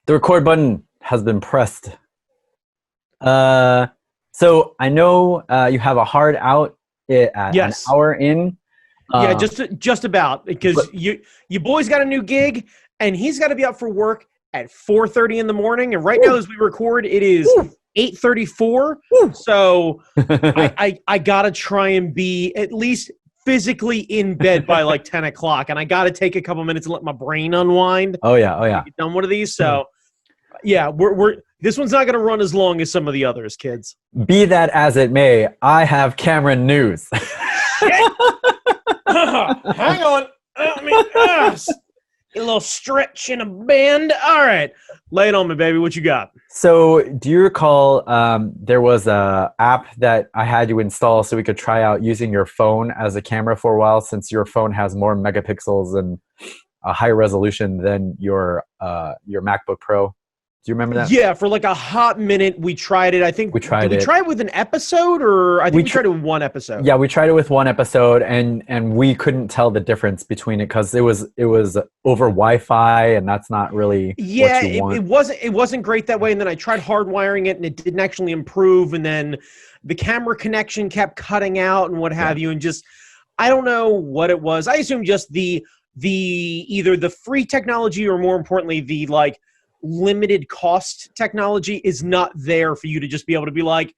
The record button has been pressed. So I know you have a hard out at an Yes. hour in. Yeah, Uh, just about, because but you boys got a new gig and he's got to be up for work at 4:30 in the morning, and right now woo, as we record it is woo, 8:34. woo. So I got to try and be at least physically in bed by like 10 o'clock, and I got to take a couple minutes and let my brain unwind. Oh yeah, oh yeah. Get done one of these. So yeah, we're this one's not going to run as long as some of the others, kids. Be that as it may, I have Cameron news. Shit. Hang on. A little stretch and a bend. All right. Lay it on me, baby. What you got? So, do you recall there was a app that I had you install so we could try out using your phone as a camera for a while, since your phone has more megapixels and a higher resolution than your MacBook Pro? Do you remember that? Yeah, for like a hot minute, we tried it. I think We tried did we it. try it with an episode, or I think we tried it with one episode. Yeah, we tried it with one episode, and we couldn't tell the difference between it because it was over Wi-Fi, and that's not really Yeah, what you want. it wasn't great that way. And then I tried hardwiring it, and it didn't actually improve. And then the camera connection kept cutting out, and what have you. And just I don't know what it was. I assume just the either the free technology, or more importantly, the like limited cost technology is not there for you to just be able to be like,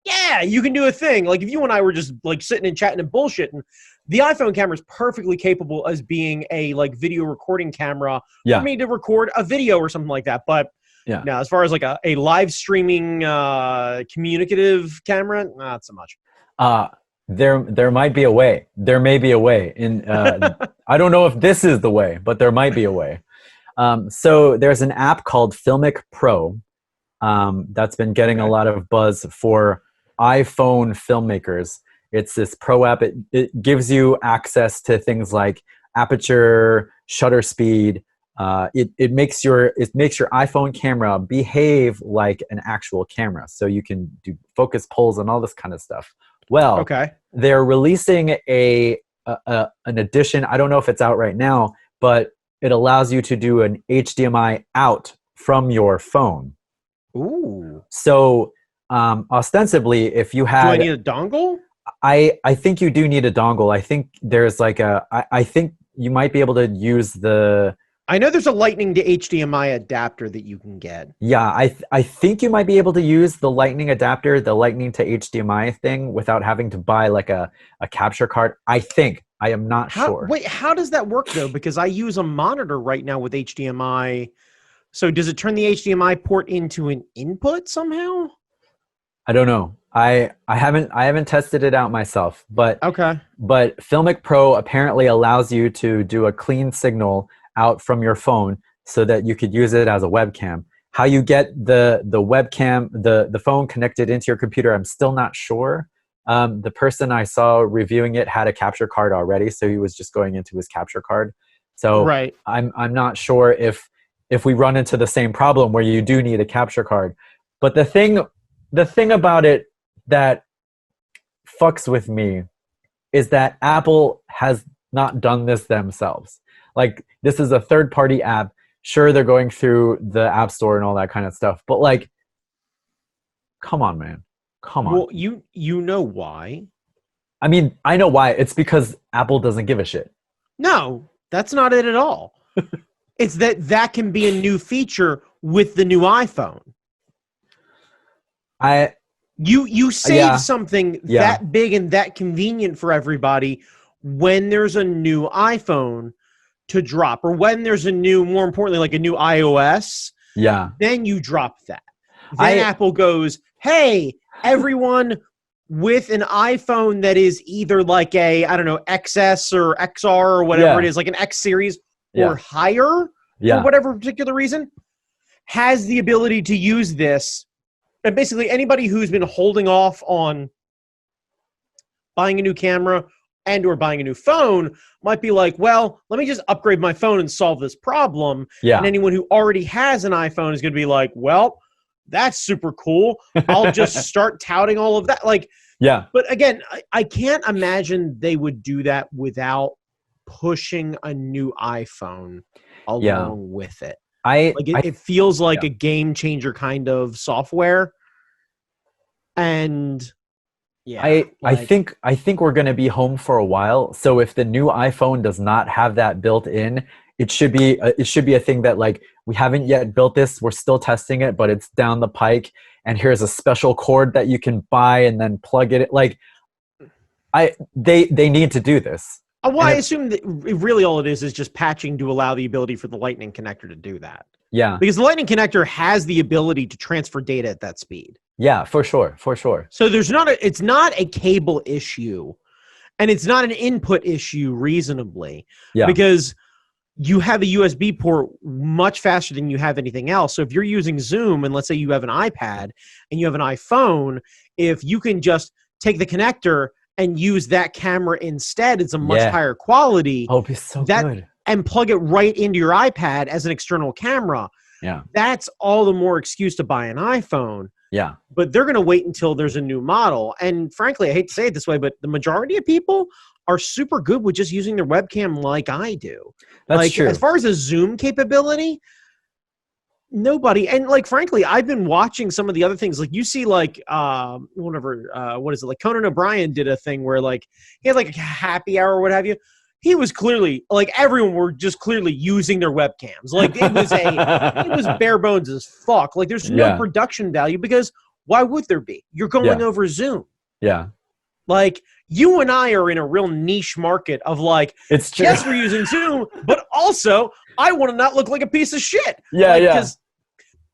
yeah, you can do a thing. Like if you and I were just like sitting and chatting and bullshitting, the iPhone camera is perfectly capable as being a like video recording camera for me to record a video or something like that. But now, as far as like a live streaming communicative camera, not so much. There might be a way. There may be a way. I don't know if this is the way, but there might be a way. So there's an app called Filmic Pro that's been getting a lot of buzz for iPhone filmmakers. It's this pro app. It gives you access to things like aperture, shutter speed. It makes your iPhone camera behave like an actual camera, so you can do focus pulls and all this kind of stuff. Well, they're releasing an edition. I don't know if it's out right now, but it allows you to do an HDMI out from your phone. Ooh. So ostensibly, if you had... Do I need a dongle? I think you do need a dongle. I think there's like I think you might be able to use the... I know there's a Lightning to HDMI adapter that you can get. Yeah, I think you might be able to use the Lightning adapter, the Lightning to HDMI thing, without having to buy like a capture card. I think. I am not sure. Wait, how does that work though? Because I use a monitor right now with HDMI. So does it turn the HDMI port into an input somehow? I don't know. I haven't tested it out myself, but But Filmic Pro apparently allows you to do a clean signal out from your phone so that you could use it as a webcam. How you get the webcam, the phone connected into your computer, I'm still not sure. The person I saw reviewing it had a capture card already, so he was just going into his capture card. So I'm not sure if we run into the same problem where you do need a capture card. But the thing about it that fucks with me is that Apple has not done this themselves. Like, this is a third-party app. Sure, they're going through the App Store and all that kind of stuff, but like, come on, man. Come on. Well, you know why? I mean, I know why. It's because Apple doesn't give a shit. No, that's not it at all. It's that can be a new feature with the new iPhone. You save something that big and that convenient for everybody when there's a new iPhone to drop, or when there's a new, more importantly, like a new iOS. Yeah. Then you drop that. Then Apple goes, hey, everyone with an iPhone that is either like a, I don't know, XS or XR or whatever it is, like an X series or higher for whatever particular reason, has the ability to use this. And basically anybody who's been holding off on buying a new camera and or buying a new phone might be like, well, let me just upgrade my phone and solve this problem. Yeah. And anyone who already has an iPhone is going to be like, well, that's super cool. I'll just start touting all of that. Like, but again, I can't imagine they would do that without pushing a new iPhone along with it. Like it feels like a game changer kind of software. And I think we're going to be home for a while. So if the new iPhone does not have that built in, it should be a thing that like we haven't yet built this. We're still testing it, but it's down the pike. And here's a special cord that you can buy and then plug it. Like they need to do this. Well, I assume that really all it is just patching to allow the ability for the Lightning connector to do that. Yeah. Because the Lightning connector has the ability to transfer data at that speed. Yeah, for sure. So it's not a cable issue, and it's not an input issue reasonably. Yeah. Because you have a USB port much faster than you have anything else. So if you're using Zoom, and let's say you have an iPad and you have an iPhone, if you can just take the connector and use that camera instead, it's a much higher quality. Oh, it's so good. And plug it right into your iPad as an external camera. Yeah. That's all the more excuse to buy an iPhone. Yeah. But they're going to wait until there's a new model. And frankly, I hate to say it this way, but the majority of people are super good with just using their webcam like I do. That's true. As far as a Zoom capability, nobody. And like, frankly, I've been watching some of the other things. Like you see like, what is it? Like Conan O'Brien did a thing where like, he had like a happy hour or what have you. He was clearly like everyone were just clearly using their webcams. Like it was bare bones as fuck. Like there's no production value because why would there be? You're going over Zoom. Yeah. Like you and I are in a real niche market of like, it's true. Yes, we're using Zoom, but also I want to not look like a piece of shit. Yeah. Because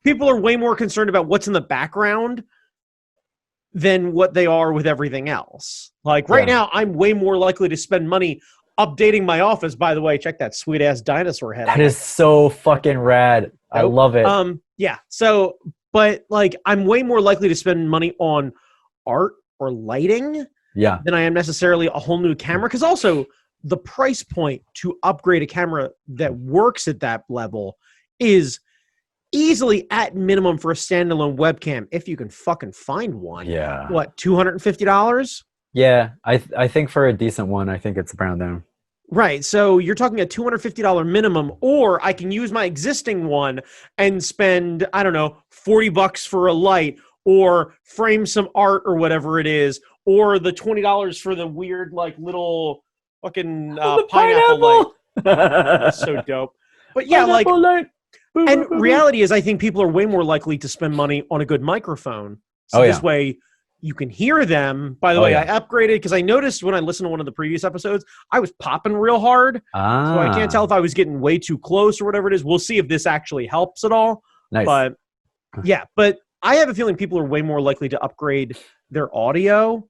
people are way more concerned about what's in the background than what they are with everything else. Like right now, I'm way more likely to spend money updating my office. By the way, check that sweet ass dinosaur head. That is so fucking rad. I love it. Yeah. So, but like, I'm way more likely to spend money on art or lighting than I am necessarily a whole new camera. Because also, the price point to upgrade a camera that works at that level is easily at minimum for a standalone webcam, if you can fucking find one. Yeah. What, $250? Yeah, I think for a decent one, I think it's around there. Right. So you're talking a $250 minimum, or I can use my existing one and spend, I don't know, $40 for a light, or frame some art or whatever it is, or the $20 for the weird, like, little fucking pineapple light. That's so dope. But yeah, pineapple light. And reality is, I think people are way more likely to spend money on a good microphone. So this way you can hear them. By the way, I upgraded because I noticed when I listened to one of the previous episodes, I was popping real hard. So I can't tell if I was getting way too close or whatever it is. We'll see if this actually helps at all. Nice. But yeah, but I have a feeling people are way more likely to upgrade their audio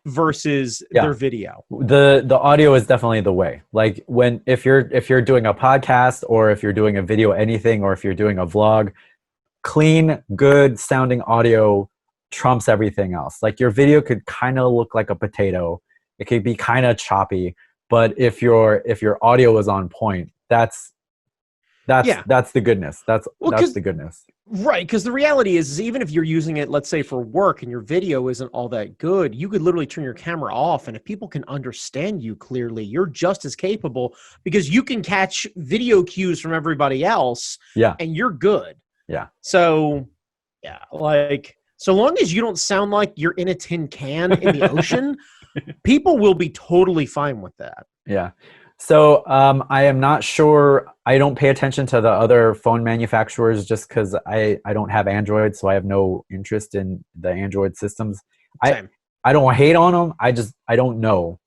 versus their video. The audio is definitely the way. Like if you're doing a podcast, or if you're doing a video, anything, or if you're doing a vlog, clean, good sounding audio trumps everything else. Like your video could kind of look like a potato. It could be kind of choppy, but if your audio is on point, that's the goodness. That's the goodness. Right, because the reality is even if you're using it, let's say, for work and your video isn't all that good, you could literally turn your camera off, and if people can understand you clearly, you're just as capable because you can catch video cues from everybody else, and you're good. Yeah. So, like, so long as you don't sound like you're in a tin can in the ocean, people will be totally fine with that. Yeah. So I am not sure. I don't pay attention to the other phone manufacturers just because I don't have Android, so I have no interest in the Android systems. Same. I don't hate on them. I don't know.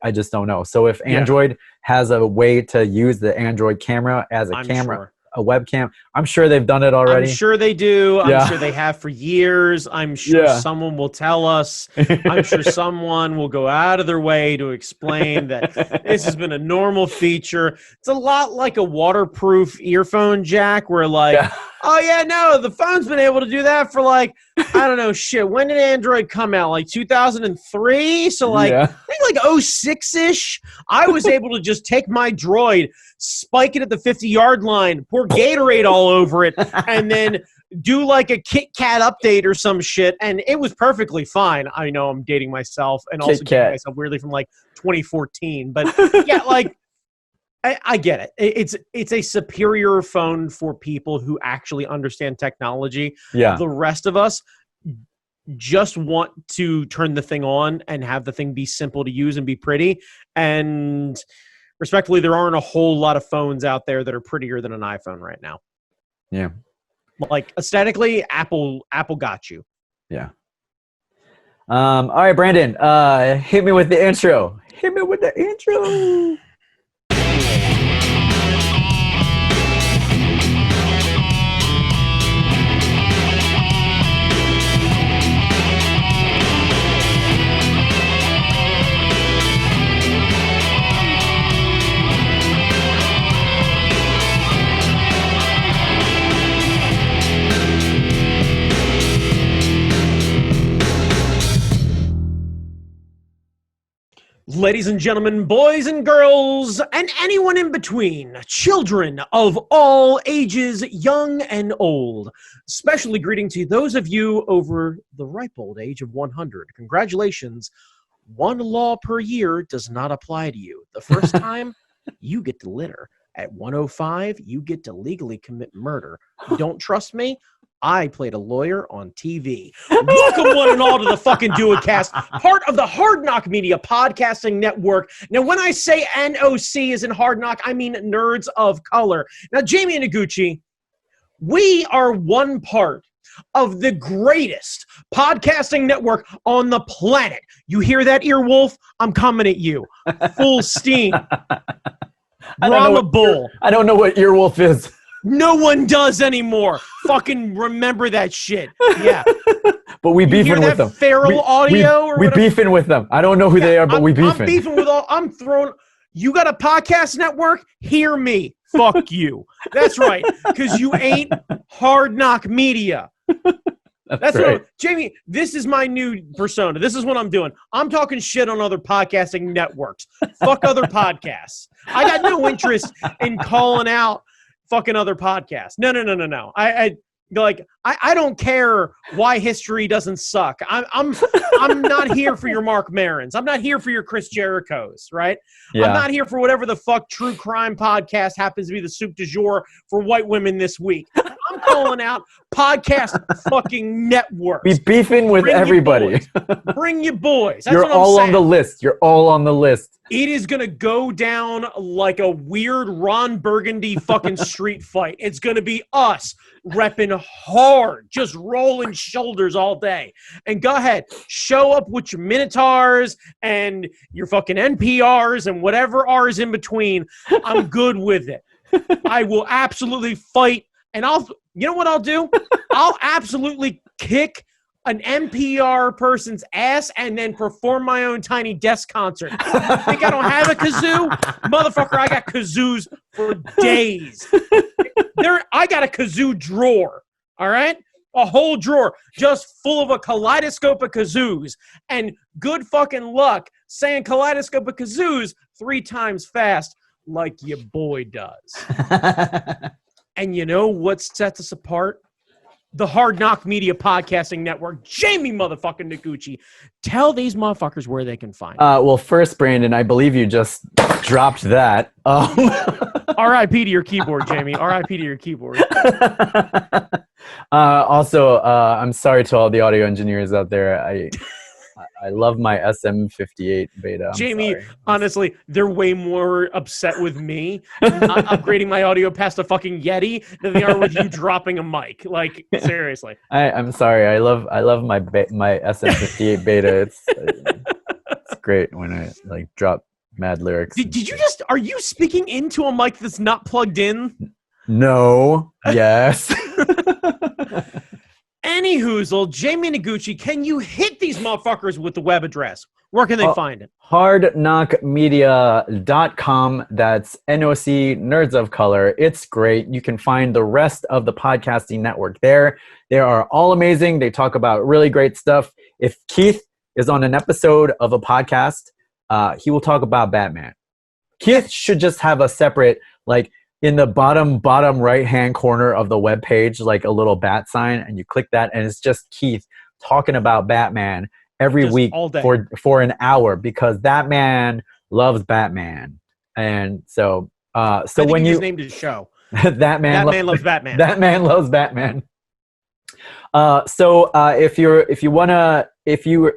I just don't know. So if Android has a way to use the Android camera as a a webcam, I'm sure they've done it already. I'm sure they do. I'm sure they have for years. I'm sure someone will tell us. I'm sure someone will go out of their way to explain that this has been a normal feature. It's a lot like a waterproof earphone jack where like, oh yeah, no, the phone's been able to do that for like, I don't know, shit. When did Android come out? Like 2003? So like, I think like 06-ish, I was able to just take my Droid, spike it at the 50-yard line, pour Gatorade all over it, and then do like a Kit Kat update or some shit, and it was perfectly fine. I know I'm dating myself and also dating myself weirdly from like 2014, but yeah, like I get it. It's a superior phone for people who actually understand technology. Yeah. The rest of us just want to turn the thing on and have the thing be simple to use and be pretty. And respectfully, there aren't a whole lot of phones out there that are prettier than an iPhone right now. Yeah. Like aesthetically, Apple got you. Yeah. All right, Brandon, hit me with the intro. Hit me with the intro. Ladies and gentlemen, boys and girls, and anyone in between, children of all ages, young and old, especially greeting to those of you over the ripe old age of 100. Congratulations. One law per year does not apply to you. The first time, you get to litter. At 105, you get to legally commit murder. You don't trust me? I played a lawyer on TV. Welcome one and all to the fucking Do-It-Cast, part of the Hard Knock Media Podcasting Network. Now, when I say NOC is in Hard Knock, I mean Nerds of Color. Now, Jamie and Noguchi, we are one part of the greatest podcasting network on the planet. You hear that, Earwolf? I'm coming at you. Full steam. Brahma Bull. I don't know what Earwolf is. No one does anymore. Fucking remember that shit. Yeah. But we beefing with them. Feral audio we beefing with them. I don't know who they are, but we beefing. I'm beefing with all. I'm throwing. You got a podcast network? Hear me. Fuck you. That's right. Because you ain't Hard Knock Media. That's right. Jamie, this is my new persona. This is what I'm doing. I'm talking shit on other podcasting networks. Fuck other podcasts. I got no interest in calling out fucking other podcasts. No. I don't care why history doesn't suck. I'm not here for your Mark Marons. I'm not here for your Chris Jerichos, right? Yeah. I'm not here for whatever the fuck true crime podcast happens to be the soup du jour for white women this week. I'm calling out podcast fucking networks. Be beefing with everybody. Bring your boys. That's You're all on the list. You're all on the list. It is going to go down like a weird Ron Burgundy fucking street fight. It's going to be us repping hard, just rolling shoulders all day. And go ahead, show up with your Minotaurs and your fucking NPRs and whatever R is in between. I'm good with it. I will absolutely fight. And you know what I'll do? I'll absolutely kick an NPR person's ass and then perform my own Tiny Desk concert. Think I don't have a kazoo? Motherfucker, I got kazoos for days. I got a kazoo drawer, all right? A whole drawer just full of a kaleidoscope of kazoos. And good fucking luck saying kaleidoscope of kazoos 3 times fast like your boy does. And you know what sets us apart? The Hard Knock Media Podcasting Network. Jamie motherfucking Noguchi. Tell these motherfuckers where they can find it. Well, first, Brandon, I believe you just dropped that. R.I.P. to your keyboard, Jamie. R.I.P. to your keyboard. Also, I'm sorry to all the audio engineers out there. I love my SM58 beta. Jamie, honestly, they're way more upset with me not upgrading my audio past a fucking Yeti than they are with you dropping a mic. Like, seriously. I'm sorry. I love my SM58 beta. It's great when I like drop mad lyrics. Did you are you speaking into a mic that's not plugged in? No. Yes. Anyhoozle, Jamie Noguchi, can you hit these motherfuckers with the web address? Where can they find it? Hardknockmedia.com. That's NOC, Nerds of Color. It's great. You can find the rest of the podcasting network there. They are all amazing. They talk about really great stuff. If Keith is on an episode of a podcast, he will talk about Batman. Keith should just have a separate, like, in the bottom right-hand corner of the web page, like a little bat sign, and you click that, and it's just Keith talking about Batman every just week for an hour, because that man loves Batman. And so So I think when he you just named his show. that man loves Batman. That man loves Batman. If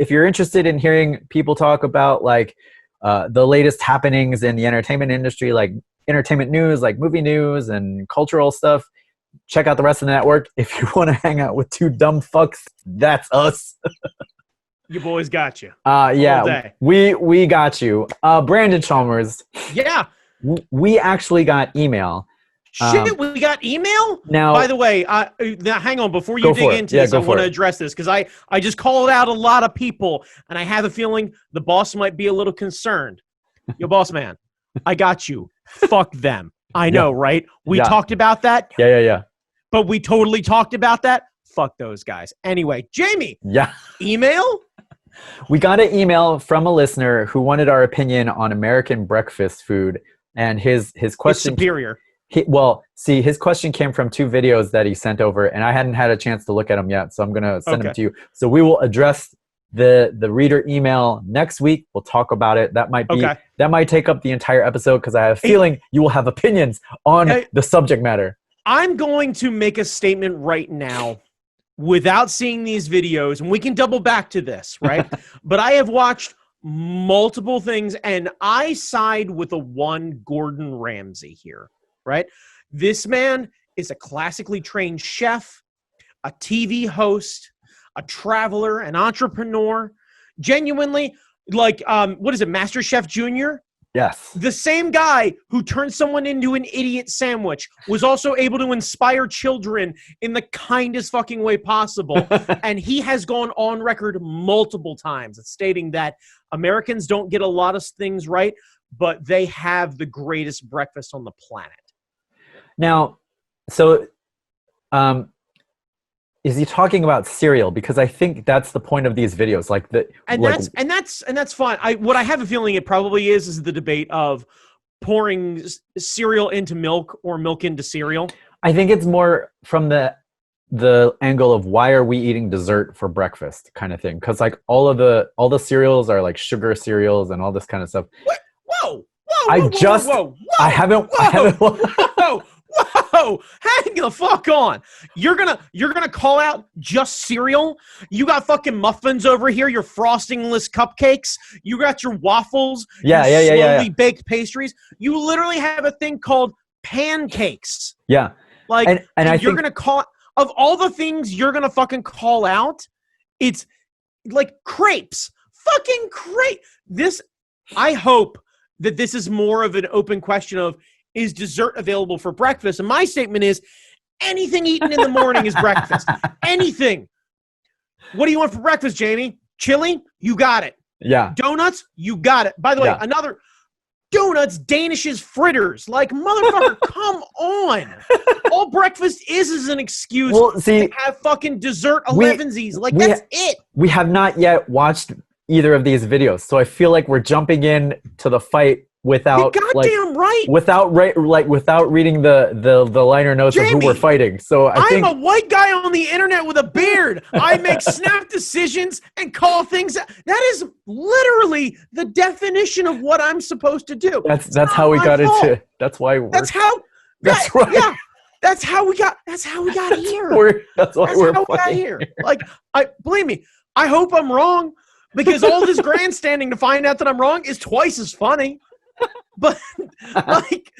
you're interested in hearing people talk about like the latest happenings in the entertainment industry, like entertainment news, like movie news and cultural stuff, check out the rest of the network. If you want to hang out with two dumb fucks, that's us. You boys got you. Yeah, we got you. Brandon Chalmers. Yeah. We actually got email. Shit, we got email? Now, by the way, now hang on. Before you dig into this, I want to address this because I just called out a lot of people, and I have a feeling the boss might be a little concerned. Yo, boss man, I got you. Fuck them. I know, right? We talked about that. Yeah. But we totally talked about that. Fuck those guys. Anyway, Jamie. Yeah. Email? We got an email from a listener who wanted our opinion on American breakfast food, and his question. It's superior. His question came from two videos that he sent over, and I hadn't had a chance to look at them yet, so I'm going to send them to you. So we will address the reader email next week. We'll talk about it. That might take up the entire episode because I have a feeling you will have opinions on the subject matter. I'm going to make a statement right now without seeing these videos, and we can double back to this, right? But I have watched multiple things, and I side with the one Gordon Ramsay here. Right? This man is a classically trained chef, a TV host, a traveler, an entrepreneur, genuinely like, what is it, Master Chef Junior? Yes. The same guy who turned someone into an idiot sandwich was also able to inspire children in the kindest fucking way possible. And he has gone on record multiple times stating that Americans don't get a lot of things right, but they have the greatest breakfast on the planet. Now, so is he talking about cereal? Because I think that's the point of these videos. That's fine. What I have a feeling it probably is the debate of pouring cereal into milk or milk into cereal. I think it's more from the angle of why are we eating dessert for breakfast kind of thing. Because like all the cereals are like sugar cereals and all this kind of stuff. What? Whoa! Whoa, hang the fuck on. You're gonna call out just cereal? You got fucking muffins over here, your frostingless cupcakes, you got your waffles, slowly baked pastries. You literally have a thing called pancakes. Yeah. Like, and you're gonna call, of all the things you're gonna fucking call out, it's like crepes. Fucking crepe. I hope that this is more of an open question of, is dessert available for breakfast? And my statement is, anything eaten in the morning is breakfast. Anything. What do you want for breakfast, Jamie? Chili? You got it. Yeah. Donuts? You got it. By the way, another donuts, Danishes, fritters. Like, motherfucker, come on. All breakfast is an excuse to have fucking dessert 11sies. Like, that's it. We have not yet watched either of these videos, so I feel like we're jumping in to the fight without without reading the liner notes, Jamie, of who we're fighting. So I'm a white guy on the internet with a beard. I make snap decisions and call things out. That is literally the definition of what I'm supposed to do. That's how we got into. That's why. That's how we got here. That's how we got here. Like, believe me, I hope I'm wrong, because all this grandstanding to find out that I'm wrong is twice as funny. But like,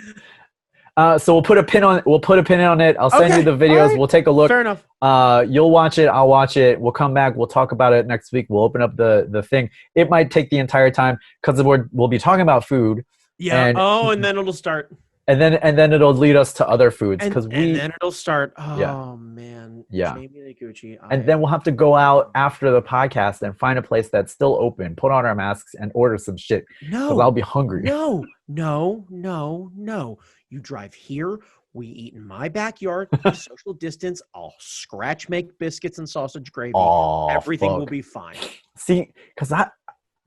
so we'll put a pin on it. I'll send you the videos. Right. We'll take a look. Fair enough. You'll watch it. I'll watch it. We'll come back. We'll talk about it next week. We'll open up the thing. It might take the entire time because we'll be talking about food. Yeah. And then it'll start. And then it'll lead us to other foods and then it'll start. Oh man. Yeah. Jamie Gucci. And then we'll have to go out after the podcast and find a place that's still open, put on our masks, and order some shit. No. Because I'll be hungry. No. You drive here. We eat in my backyard. Social distance. I'll make biscuits and sausage gravy. Everything will be fine. See, because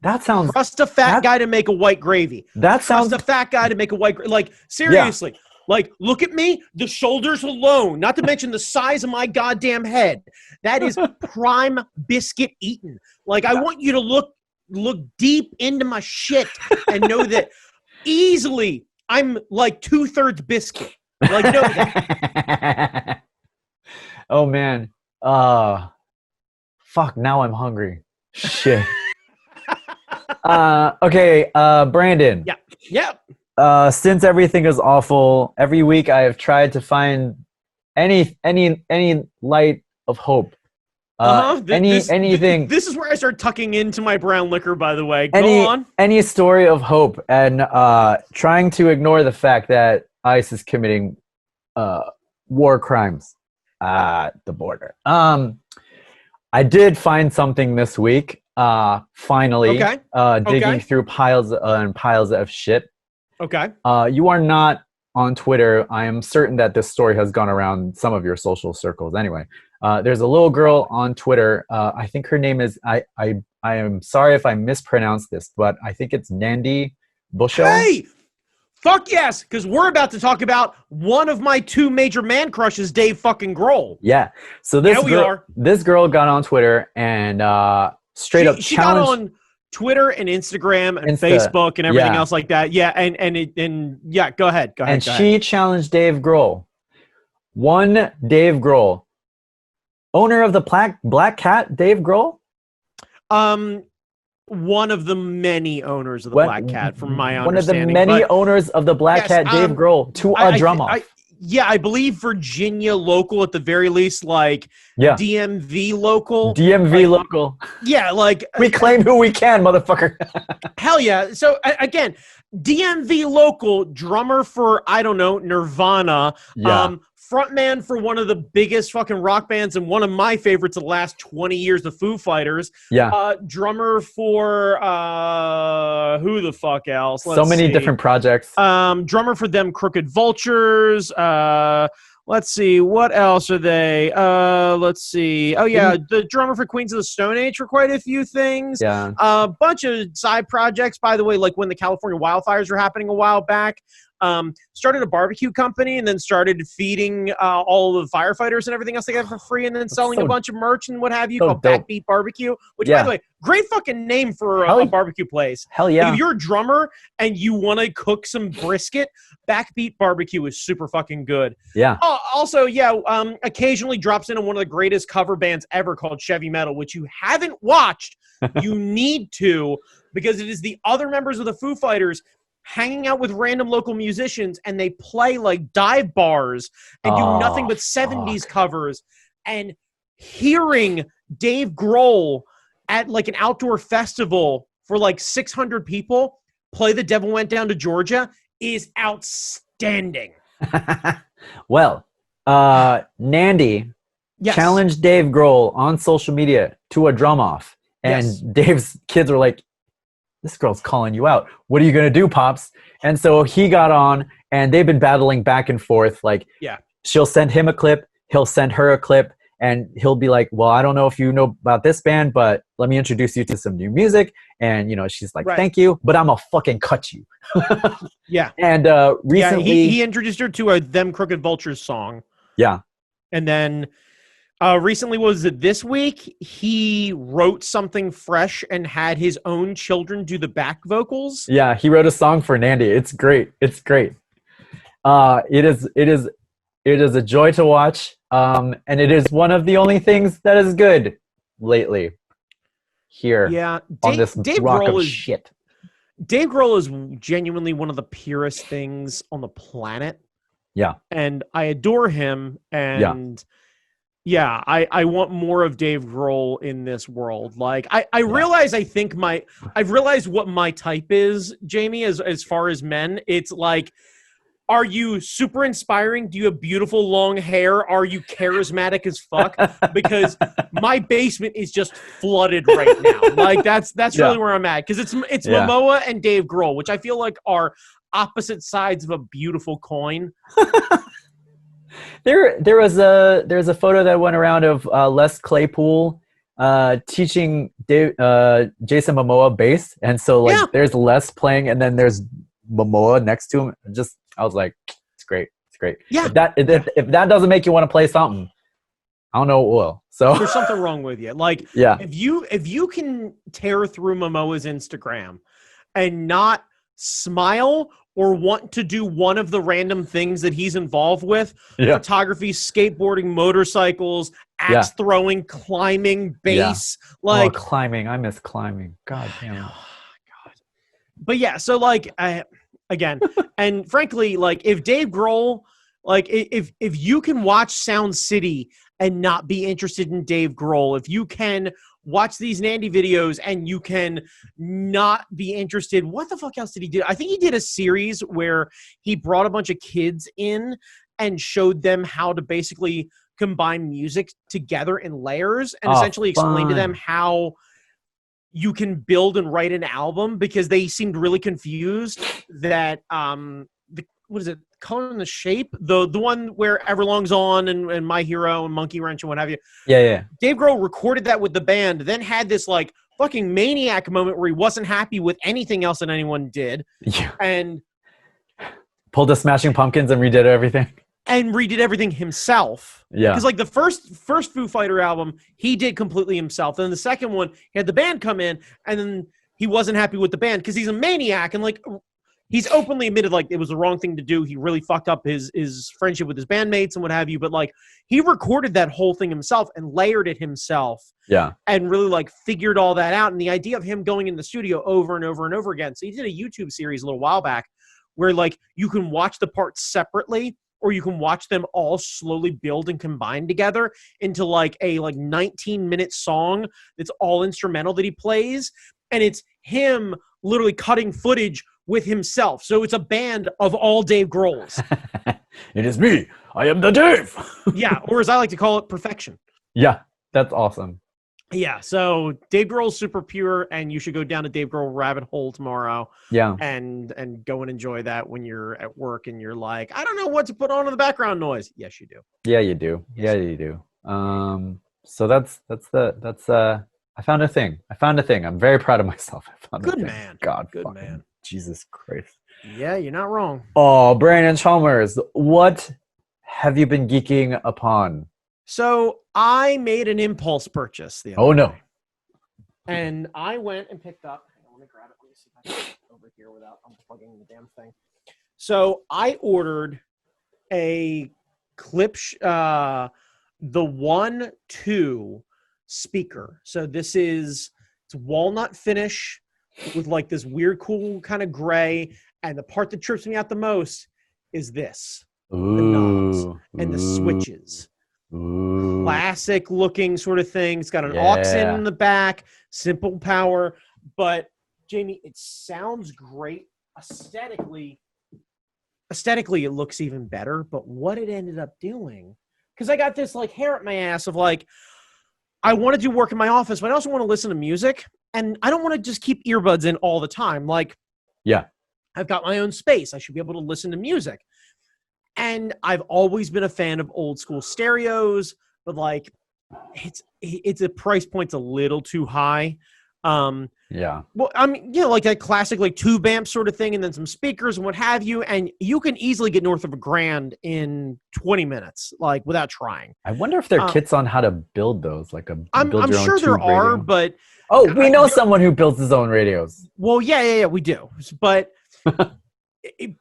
that sounds. Trust a fat guy to make a white gravy. Trust a fat guy to make a white gravy. Like, seriously. Yeah. Like, look at me. The shoulders alone. Not to mention the size of my goddamn head. That is prime biscuit eating. Like, I want you to look deep into my shit and know that easily I'm like 2/3 biscuit. Like no. Oh man. Fuck. Now I'm hungry. Shit. Okay. Brandon. Yeah. Yeah. Since everything is awful, every week I have tried to find any light of hope. Anything. This is where I start tucking into my brown liquor. By the way, go on. Any story of hope, and trying to ignore the fact that ICE is committing war crimes at the border. I did find something this week. Finally, digging through piles and piles of shit. Okay. You are not on Twitter. I am certain that this story has gone around some of your social circles. Anyway, there's a little girl on Twitter. I think her name is, I am sorry if I mispronounced this, but I think it's Nandi Busho. Hey! Fuck yes! Because we're about to talk about one of my 2 major man crushes, Dave fucking Grohl. Yeah. So this girl got on Twitter and straight up she challenged. Got on Twitter and Instagram and Facebook and everything else like that. Yeah, and yeah, go ahead. And she challenged Dave Grohl. One Dave Grohl, owner of the Black Cat, Dave Grohl. One of the many owners of the Black Cat, from my understanding. One of the many owners of the Black Cat, Dave Grohl, to a drum off. Yeah, I believe Virginia local at the very least, like DMV local. DMV local. Yeah, like we claim who we can, motherfucker. Hell yeah. So again, DMV local, drummer for, I don't know, Nirvana. Yeah. Frontman for one of the biggest fucking rock bands and one of my favorites of the last 20 years, the Foo Fighters. Yeah. Drummer for who the fuck else? So many different projects. Drummer for them, Crooked Vultures. Let's see, what else are they? Let's see. Oh yeah, the drummer for Queens of the Stone Age for quite a few things. Yeah. A bunch of side projects, by the way, like when the California wildfires were happening a while back. Started a barbecue company and then started feeding all the firefighters and everything else they got for free, and then selling a bunch of merch and what have you called Backbeat Barbecue, which by the way, great fucking name for a barbecue place. Hell yeah. Like if you're a drummer and you want to cook some brisket, Backbeat Barbecue is super fucking good. Yeah. Also, occasionally drops into one of the greatest cover bands ever called Chevy Metal, which you haven't watched. You need to, because it is the other members of the Foo Fighters hanging out with random local musicians, and they play like dive bars and do nothing but 70s covers. And hearing Dave Grohl at like an outdoor festival for like 600 people play The Devil Went Down to Georgia is outstanding. Well, Nandi challenged Dave Grohl on social media to a drum off, and Dave's kids were like, this girl's calling you out. What are you going to do, Pops? And so he got on, and they've been battling back and forth. Like, she'll send him a clip, he'll send her a clip, and he'll be like, well, I don't know if you know about this band, but let me introduce you to some new music. And, you know, she's like, thank you, but I'm going to fucking cut you. Yeah. And recently... he introduced her to a Them Crooked Vultures song. Yeah. And then... recently, was it this week? He wrote something fresh and had his own children do the back vocals. Yeah, he wrote a song for Nandi. It's great. It's great. It is a joy to watch. And it is one of the only things that is good lately here. Yeah, on this rock of shit. Dave Grohl is genuinely one of the purest things on the planet. Yeah, and I adore him. And yeah, I want more of Dave Grohl in this world. Like, I realize, I've realized what my type is, Jamie, as far as men. It's like, are you super inspiring? Do you have beautiful long hair? Are you charismatic as fuck? Because my basement is just flooded right now. Like, that's really where I'm at. Because it's Momoa and Dave Grohl, which I feel like are opposite sides of a beautiful coin. There's a photo that went around of Les Claypool teaching Jason Momoa bass, and so there's Les playing, and then there's Momoa next to him. I was like, it's great. Yeah. If that doesn't make you want to play something, I don't know what will. So there's something wrong with you. Like, if you can tear through Momoa's Instagram and not smile or want to do one of the random things that he's involved with, photography, skateboarding, motorcycles, axe throwing, climbing, bass, like climbing. I miss climbing. God damn it. God. But yeah, so like again, and frankly, like if Dave Grohl, like if you can watch Sound City and not be interested in Dave Grohl, if you can watch these Nandy videos and you can not be interested, what the fuck else did he do? I think he did a series where he brought a bunch of kids in and showed them how to basically combine music together in layers and essentially explain to them how you can build and write an album, because they seemed really confused that what is it, Color and the Shape, the one where Everlong's on and My Hero and Monkey Wrench and what have you. Yeah. Dave Grohl recorded that with the band, then had this like fucking maniac moment where he wasn't happy with anything else that anyone did, and pulled the Smashing Pumpkins and redid everything. And redid everything himself. Yeah. Because like the first Foo Fighter album, he did completely himself. Then the second one, he had the band come in, and then he wasn't happy with the band because he's a maniac, and like he's openly admitted like it was the wrong thing to do. He really fucked up his friendship with his bandmates and what have you. But like he recorded that whole thing himself and layered it himself. Yeah. And really like figured all that out. And the idea of him going in the studio over and over and over again. So he did a YouTube series a little while back where like you can watch the parts separately, or you can watch them all slowly build and combine together into like a 19-minute song that's all instrumental that he plays. And it's him literally cutting footage with himself. So it's a band of all Dave Grohls. It is me. I am the Dave. Yeah, or as I like to call it, perfection. Yeah, that's awesome. Yeah, so Dave Grohl's super pure, and you should go down to Dave Grohl rabbit hole tomorrow. Yeah. And go and enjoy that when you're at work and you're like, I don't know what to put on in the background noise. Yes, you do. Yeah, you do. Yeah, you do. So that's I found a thing. I'm very proud of myself. I found Good man. God, good man. Jesus Christ. Yeah, you're not wrong. Oh, Brandon Chalmers, what have you been geeking upon? So I made an impulse purchase the other day. And I went and picked up. Let me grab it. Let me see if I can get it over here without unplugging the damn thing. So I ordered a the 1-2 speaker. So this is, it's walnut finish with like this weird, cool kind of gray. And the part that trips me out the most is this. Ooh, the knobs and the switches. Ooh. Classic looking sort of thing. It's got an aux in the back, simple power. But Jamie, it sounds great. Aesthetically, it looks even better. But what it ended up doing, because I got this like hair at my ass of like, I want to do work in my office, but I also want to listen to music. And I don't want to just keep earbuds in all the time. Like, yeah, I've got my own space. I should be able to listen to music. And I've always been a fan of old school stereos, but like it's a price point's a little too high. Yeah. Well, I mean, you know, like that classic like tube amp sort of thing, and then some speakers and what have you, and you can easily get north of $1,000 in 20 minutes, like without trying. I wonder if there are kits on how to build those, like I'm sure there are, but we know someone who builds his own radios. Well, yeah, we do, but.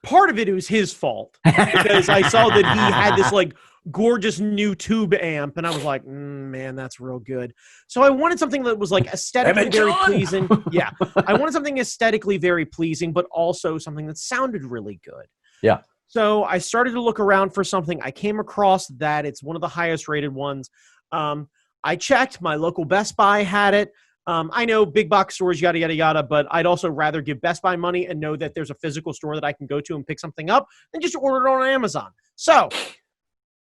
Part of it was his fault because I saw that he had this like gorgeous new tube amp, and I was like, man, that's real good. So I wanted something that was like aesthetically very pleasing. Yeah, I wanted something aesthetically very pleasing, but also something that sounded really good. Yeah. So I started to look around for something. I came across that it's one of the highest rated ones. I checked. My local Best Buy had it. I know big box stores, yada, yada, yada, but I'd also rather give Best Buy money and know that there's a physical store that I can go to and pick something up than just order it on Amazon. So,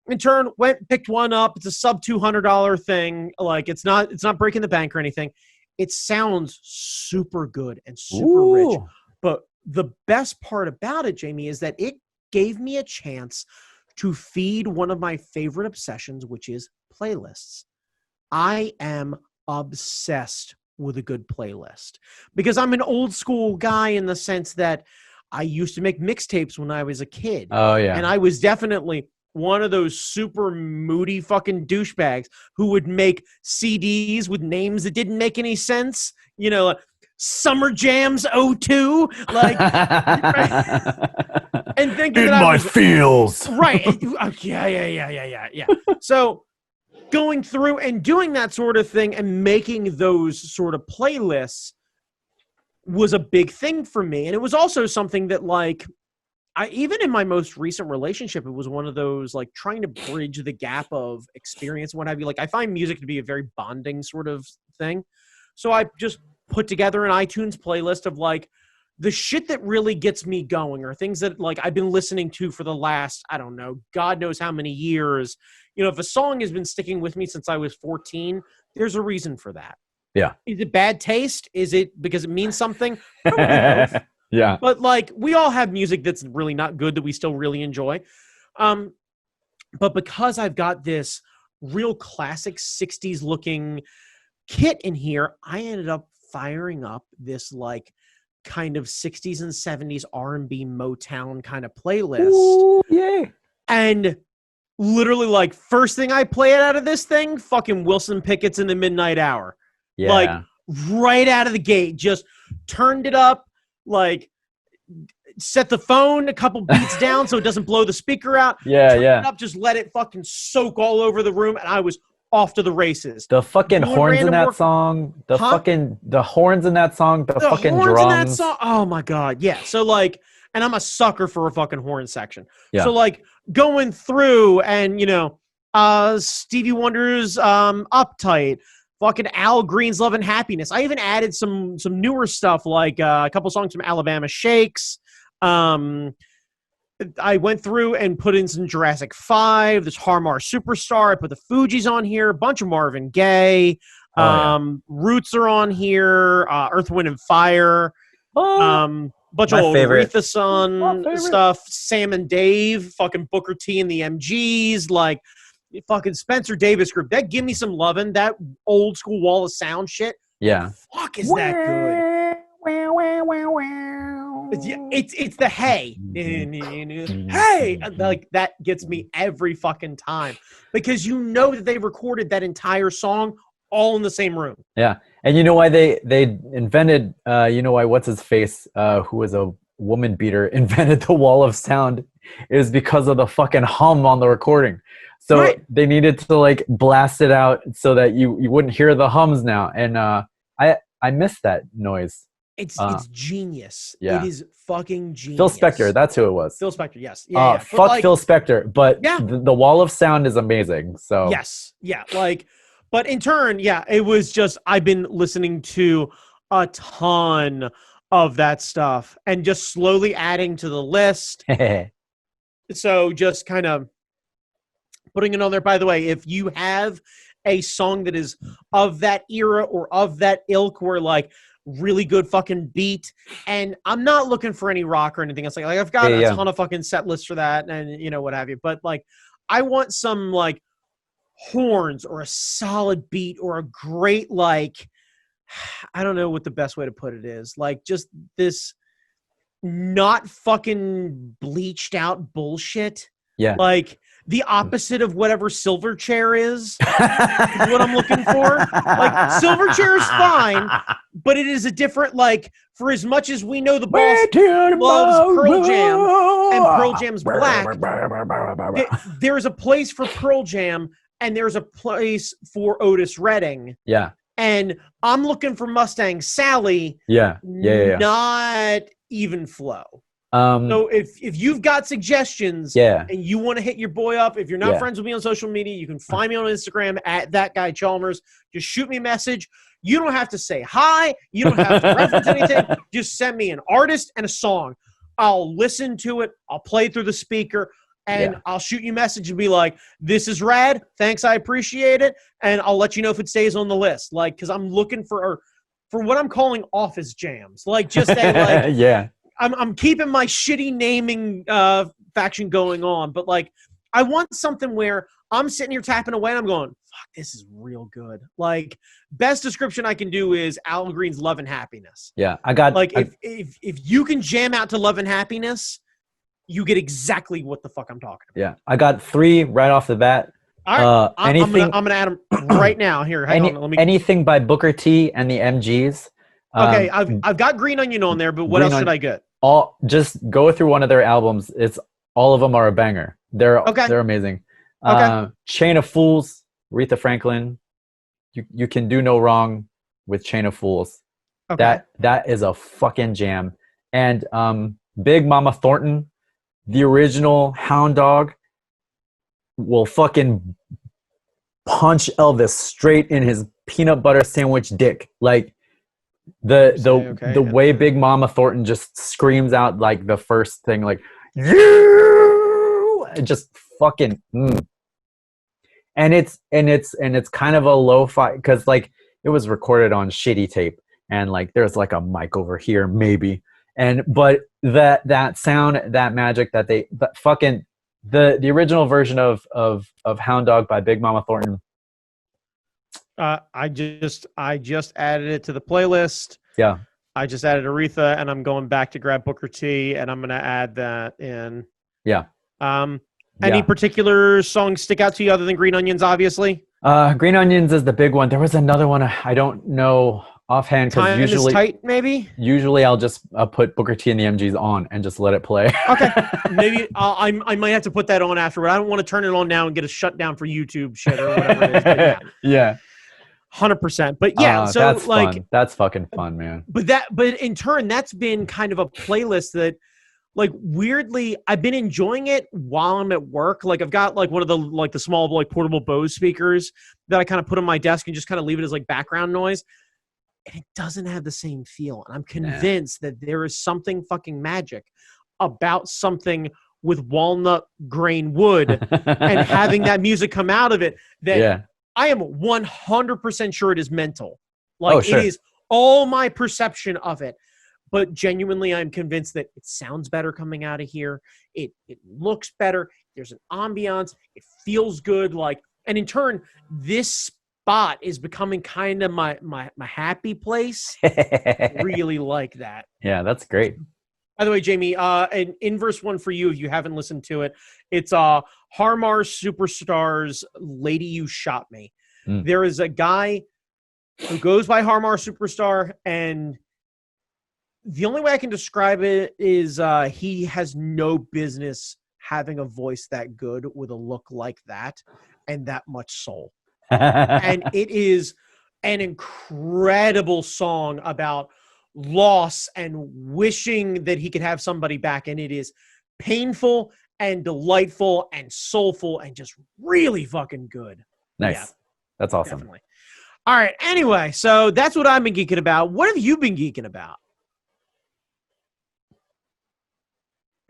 in turn, picked one up. It's a sub $200 thing. Like, it's not breaking the bank or anything. It sounds super good and super rich. But the best part about it, Jamie, is that it gave me a chance to feed one of my favorite obsessions, which is playlists. I am obsessed with a good playlist because I'm an old school guy in the sense that I used to make mixtapes when I was a kid. Oh yeah. And I was definitely one of those super moody fucking douchebags who would make CDs with names that didn't make any sense. You know, Summer Jams '02, like, and thinking in that my feels. Right. Yeah. So going through and doing that sort of thing and making those sort of playlists was a big thing for me. And it was also something that, like, even in my most recent relationship, it was one of those, like, trying to bridge the gap of experience and what have you. Like, I find music to be a very bonding sort of thing. So I just put together an iTunes playlist of, like, the shit that really gets me going, or things that, like, I've been listening to for the last, I don't know, God knows how many years. You know, if a song has been sticking with me since I was 14, there's a reason for that. Yeah. Is it bad taste? Is it because it means something? Probably both. Yeah. But, like, we all have music that's really not good that we still really enjoy. But because I've got this real classic 60s looking kit in here, I ended up firing up this, like, kind of 60s and 70s R&B Motown kind of playlist. Ooh, yay. And literally, like, first thing I play it out of this thing, fucking Wilson Pickett's In the Midnight Hour. Yeah. Like, right out of the gate, just turned it up, like, set the phone a couple beats down so it doesn't blow the speaker out. Yeah, Turned yeah. it up, just let it fucking soak all over the room, and I was off to the races. The fucking horns in that song, the horns in that song, the fucking horns drums. in that song. Oh my God. Yeah. So, like, and I'm a sucker for a fucking horn section. Yeah. So, like, going through and, you know, Stevie Wonder's Uptight, fucking Al Green's Love and Happiness. I even added some newer stuff, like a couple songs from Alabama Shakes. I went through and put in some Jurassic 5, this Harmar Superstar. I put the Fugees on here, a bunch of Marvin Gaye. Roots are on here, Earth, Wind, and Fire. Bunch of old Aretha Sun stuff. Sam and Dave, fucking Booker T and the MGs, like, fucking Spencer Davis Group. That Give Me Some Lovin', that old school Wall of Sound shit. Yeah. Fuck, is that good? It's the hey. Hey! Like, that gets me every fucking time. Because you know that they recorded that entire song all in the same room. Yeah. And you know why they invented, you know why what's-his-face, who was a woman beater, invented the Wall of Sound, is because of the fucking hum on the recording. So they needed to, like, blast it out so that you wouldn't hear the hums now. And I miss that noise. It's genius. Yeah. It is fucking genius. Phil Spector, that's who it was. Phil Spector, yes. Yeah. Fuck, like, Phil Spector, but the Wall of Sound is amazing. So yes, yeah. Like, but in turn, yeah, it was just, I've been listening to a ton of that stuff and just slowly adding to the list. So just kind of putting it on there. By the way, if you have a song that is of that era or of that ilk, where, like, really good fucking beat, and I'm not looking for any rock or anything else, like I've got a ton of fucking set lists for that, and, you know, what have you, but, like, I want some, like, horns or a solid beat or a great, like, I don't know what the best way to put it is, like, just this not fucking bleached out bullshit. Yeah. Like, the opposite of whatever Silverchair is what I'm looking for. Like, Silverchair is fine, but it is a different, like, for as much as we know the boss loves Pearl Jam and Pearl Jam's Black, there's a place for Pearl Jam and there's a place for Otis Redding. Yeah. And I'm looking for Mustang Sally. Yeah. Not even flow. So if you've got suggestions and you want to hit your boy up, if you're not friends with me on social media, you can find me on Instagram at @ThatGuyChalmers. Just shoot me a message. You don't have to say hi. You don't have to reference anything. Just send me an artist and a song. I'll listen to it. I'll play it through the speaker, and I'll shoot you a message and be like, this is rad. Thanks. I appreciate it. And I'll let you know if it stays on the list. Like, because I'm looking for what I'm calling office jams. Like, just a, like, I'm keeping my shitty naming faction going on, but, like, I want something where I'm sitting here tapping away and I'm going, fuck, this is real good. Like, best description I can do is Al Green's Love and Happiness. Yeah, I got, like, if you can jam out to Love and Happiness, you get exactly what the fuck I'm talking about. Yeah, I got 3 right off the bat. All right, I'm gonna add them right now. Here, hang on, let me. Anything by Booker T and the MGs. Okay, I've got Green Onion on there, but what else should I get? Just go through one of their albums. All of them are a banger. They're amazing. Chain of Fools, Aretha Franklin. You can do no wrong with Chain of Fools. Okay. That is a fucking jam. And Big Mama Thornton, the original Hound Dog, will fucking punch Elvis straight in his peanut butter sandwich dick. Like the way Big Mama Thornton just screams out like the first thing, like you, just fucking. And it's kind of a lo-fi, because like it was recorded on shitty tape, and like there's like a mic over here maybe, but that sound, that magic that fucking the original version of Hound Dog by Big Mama Thornton. I just added it to the playlist. Yeah. I just added Aretha, and I'm going back to grab Booker T, and I'm gonna add that in. Yeah. Any particular songs stick out to you other than Green Onions, obviously? Green Onions is the big one. There was another one I don't know offhand, because usually tight, maybe. Usually I'll just put Booker T and the MGs on and just let it play. Okay, maybe I might have to put that on afterward. I don't want to turn it on now and get a shutdown for YouTube shit or whatever it is. Yeah. 100%. But yeah, so that's like fun. That's fucking fun, man. But in turn, that's been kind of a playlist that, like, weirdly, I've been enjoying it while I'm at work. Like, I've got like one of the small like portable Bose speakers that I kind of put on my desk and just kind of leave it as like background noise. And it doesn't have the same feel. And I'm convinced that there is something fucking magic about something with walnut grain wood and having that music come out of it that I am 100% sure it is mental. Like, it is all my perception of it. But genuinely, I'm convinced that it sounds better coming out of here. It looks better. There's an ambiance. It feels good. Like, and in turn, this spot is becoming kind of my happy place. Really like that. Yeah, that's great. By the way, Jamie, an inverse one for you if you haven't listened to it. It's Harmar Superstar's "Lady You Shot Me." There is a guy who goes by Harmar Superstar, and the only way I can describe it is he has no business having a voice that good with a look like that and that much soul. And it is an incredible song about loss and wishing that he could have somebody back. And it is painful and delightful and soulful and just really fucking good. Nice. Yeah, that's awesome. Definitely. All right. Anyway, so that's what I've been geeking about. What have you been geeking about?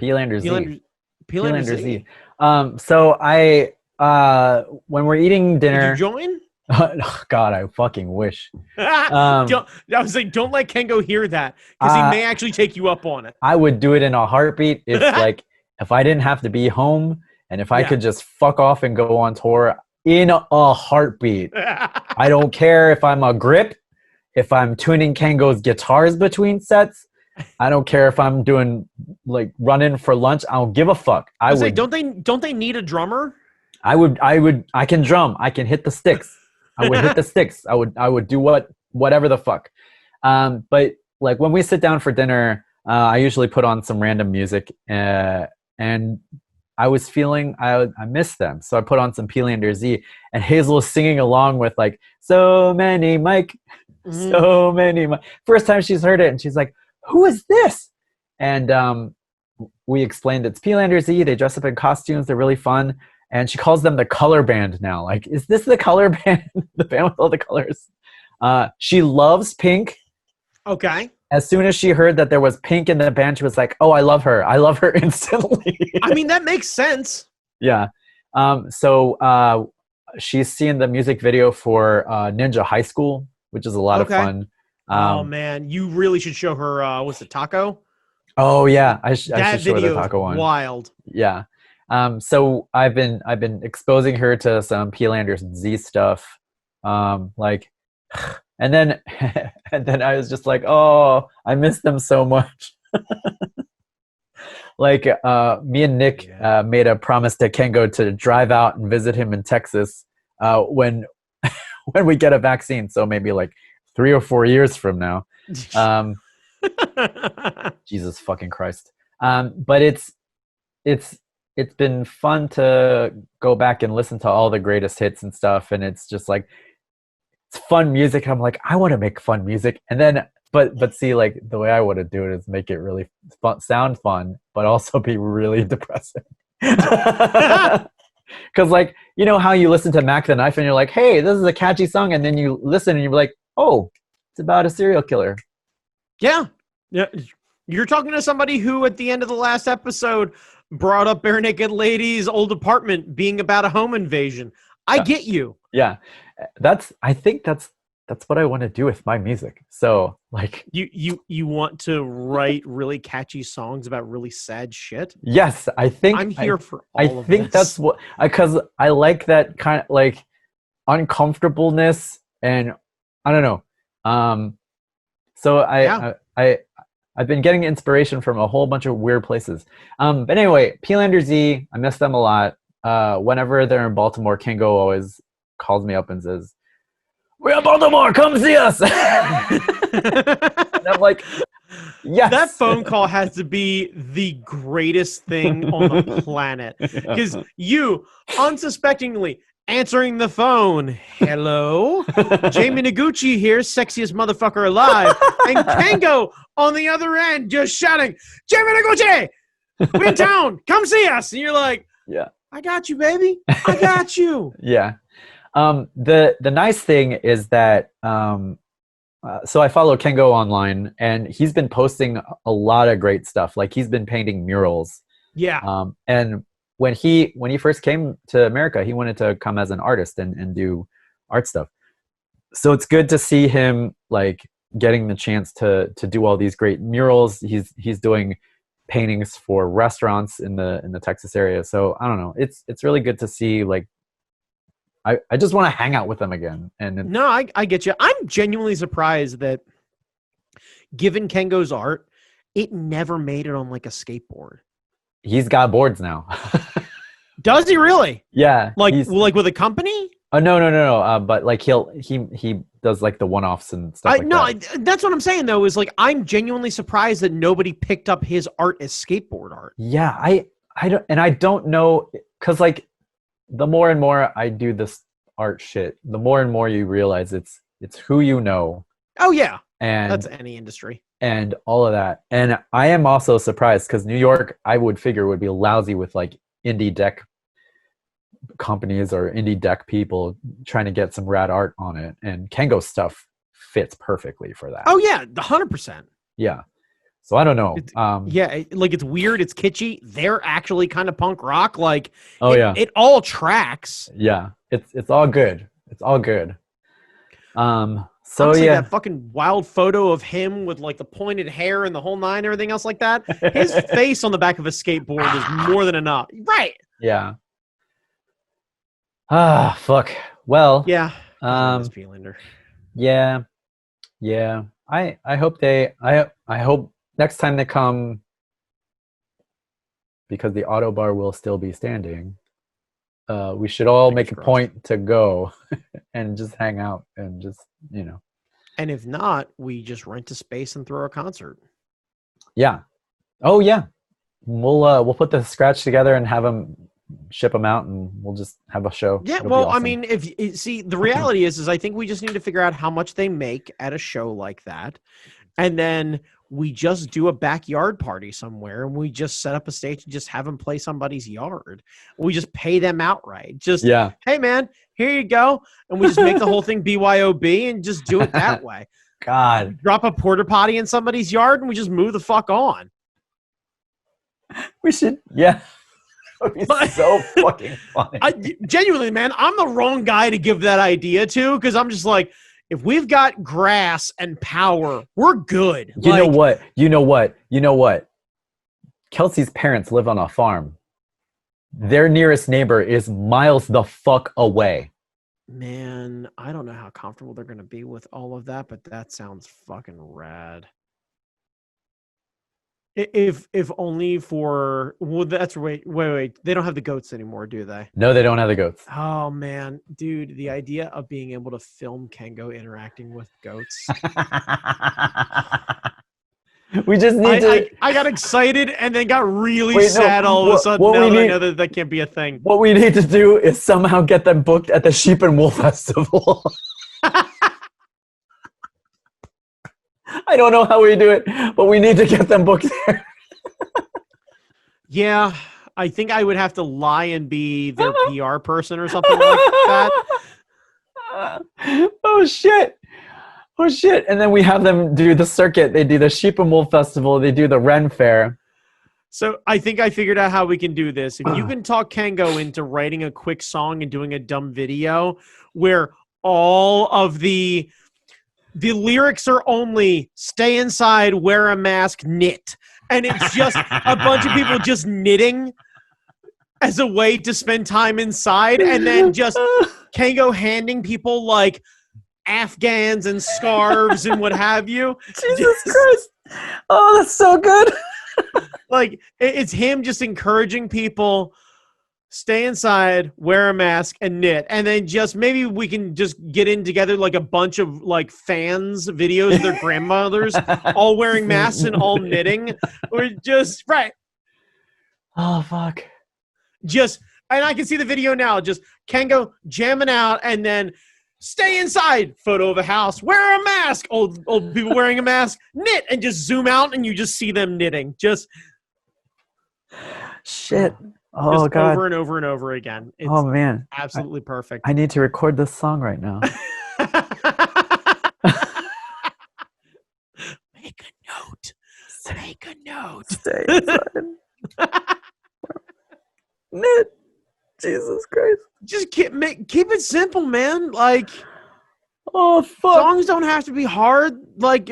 Peelander Z. Peelander Z. So when we're eating dinner. Did you join? God, I fucking wish. I was like, don't let Kengo hear that, because he may actually take you up on it. I would do it in a heartbeat if if I didn't have to be home and if I could just fuck off and go on tour in a heartbeat. I don't care if I'm a grip, if I'm tuning Kengo's guitars between sets. I don't care if I'm doing like running for lunch. I don't give a fuck. I would. Don't they need a drummer? I can drum. I can hit the sticks. I would hit the sticks. I would do whatever the fuck. But like when we sit down for dinner, I usually put on some random music, and I was feeling I miss them, so I put on some Peelander Z, and Hazel was singing along with like so many Mike, so many Mike. First time she's heard it, and she's like, "Who is this?" And we explained it's Peelander Z. They dress up in costumes. They're really fun. And she calls them the color band now. Like, is this the color band? The band with all the colors. She loves Pink. Okay. As soon as she heard that there was Pink in the band, she was like, oh, I love her. I love her instantly. I mean, that makes sense. Yeah. So she's seen the music video for Ninja High School, which is a lot of fun. Oh, man. You really should show her, what's it, Taco? Oh, yeah. I should show her the Taco one. Wild. Yeah. So I've been exposing her to some Peelander Z stuff, and then I was just like, oh, I miss them so much. Like me and Nick made a promise to Kengo to drive out and visit him in Texas when we get a vaccine. So maybe like 3 or 4 years from now. Um, Jesus fucking Christ. But it's it's been fun to go back and listen to all the greatest hits and stuff, and it's just like it's fun music. And I'm like, I want to make fun music, and then but see, like the way I want to do it is make it really fun, sound fun, but also be really depressing. Because like you know how you listen to Mac the Knife and you're like, hey, this is a catchy song, and then you listen and you're like, oh, it's about a serial killer. Yeah. You're talking to somebody who at the end of the last episode brought up Bare Naked Lady's old apartment being about a home invasion. I get you. Yeah. I think that's what I want to do with my music. So like you want to write really catchy songs about really sad shit? Yes, I think I'm here for all I of think this. that's what because I like that kind of like uncomfortableness and I don't know. So I've been getting inspiration from a whole bunch of weird places. But anyway, P-Lander Z, I miss them a lot. Whenever they're in Baltimore, Kingo always calls me up and says, "We're in Baltimore, come see us." And I'm like, yes. That phone call has to be the greatest thing on the planet. Because you, unsuspectingly, answering the phone, hello? Jamie Noguchi here, sexiest motherfucker alive. And Kango on the other end just shouting, Jamie Noguchi, we're in town, come see us. And you're like, yeah, I got you, baby. I got you. Yeah. The nice thing is that so I follow Kengo online, and he's been posting a lot of great stuff. Like he's been painting murals. Yeah. And when he first came to America, he wanted to come as an artist and do art stuff. So it's good to see him like getting the chance to do all these great murals. He's doing paintings for restaurants in the Texas area. So I don't know. It's really good to see like I just want to hang out with them again. And no, I get you. I'm genuinely surprised that given Kengo's art, it never made it on like a skateboard. He's got boards now. Does he really? Yeah. Like with a company? Oh no. But like he does like the one-offs and stuff like that. That's what I'm saying though, is like I'm genuinely surprised that nobody picked up his art as skateboard art. Yeah, I don't know, because like the more and more I do this art shit, the more and more you realize it's who you know. Oh yeah. And that's any industry. And all of that. And I am also surprised because New York, I would figure, would be lousy with like indie deck companies or indie deck people trying to get some rad art on it. And Kengo stuff fits perfectly for that. Oh yeah, 100%. Yeah. So I don't know. Like it's weird, it's kitschy. They're actually kind of punk rock. Like it all tracks. Yeah. It's all good. It's all good. So honestly, yeah, that fucking wild photo of him with like the pointed hair and the whole nine and everything else like that. His face on the back of a skateboard is more than enough. Right. Yeah. Fuck. Well. Yeah. Yeah. Yeah. I hope I hope next time they come, because the auto bar will still be standing. We should all make a point to go and just hang out and just, you know. And if not, we just rent a space and throw a concert. Yeah. Oh yeah. We'll put the scratch together and have them ship them out, and we'll just have a show. Yeah. Well, awesome. I mean, the reality is I think we just need to figure out how much they make at a show like that, and then we just do a backyard party somewhere, and we just set up a stage and just have them play somebody's yard. We just pay them outright. Just, hey man, here you go. And we just make the whole thing BYOB and just do it that way. God. Drop a porta potty in somebody's yard and we just move the fuck on. We should, yeah. It's so fucking funny. Genuinely, man, I'm the wrong guy to give that idea to, because I'm just like, if we've got grass and power, we're good. You know what? Kelsey's parents live on a farm. Their nearest neighbor is miles the fuck away. Man, I don't know how comfortable they're going to be with all of that, but that sounds fucking rad. If only for, well, that's wait. They don't have the goats anymore, do they? No, they don't have the goats. Oh man, dude, the idea of being able to film Kengo interacting with goats. We just need to. I got excited and then got really Wait, no. sad all of a sudden. What Now we that I need, know that can't be a thing. what we need to do is somehow get them booked at the Sheep and Wool Festival. I don't know how we do it, but we need to get them booked there. Yeah, I think I would have to lie and be their PR person or something like that. Oh shit. Oh shit. And then we have them do the circuit. They do the Sheep and Wool Festival. They do the Ren Fair. So I think I figured out how we can do this. If you can talk Kengo into writing a quick song and doing a dumb video where all of the lyrics are only stay inside, wear a mask, knit. And it's just a bunch of people just knitting as a way to spend time inside. And then just Kengo handing people like Afghans and scarves and what have you. Jesus Christ. Oh, that's so good. Like, it's him just encouraging people, stay inside, wear a mask, and knit. And then just maybe we can just get in together like a bunch of like fans videos of their grandmothers all wearing masks and all knitting. Or just, right. Oh, fuck. Just, and I can see the video now, just Kengo jamming out and then stay inside, photo of a house, wear a mask, old people wearing a mask, knit, and just zoom out and you just see them knitting. Just shit. Oh, just God. over and over and over again. It's oh, man. absolutely perfect. I need to record this song right now. Make a note. Make a note. Stay inside. Knit. Jesus Christ. Just keep it simple, man. Like, oh, fuck. Songs don't have to be hard. Like,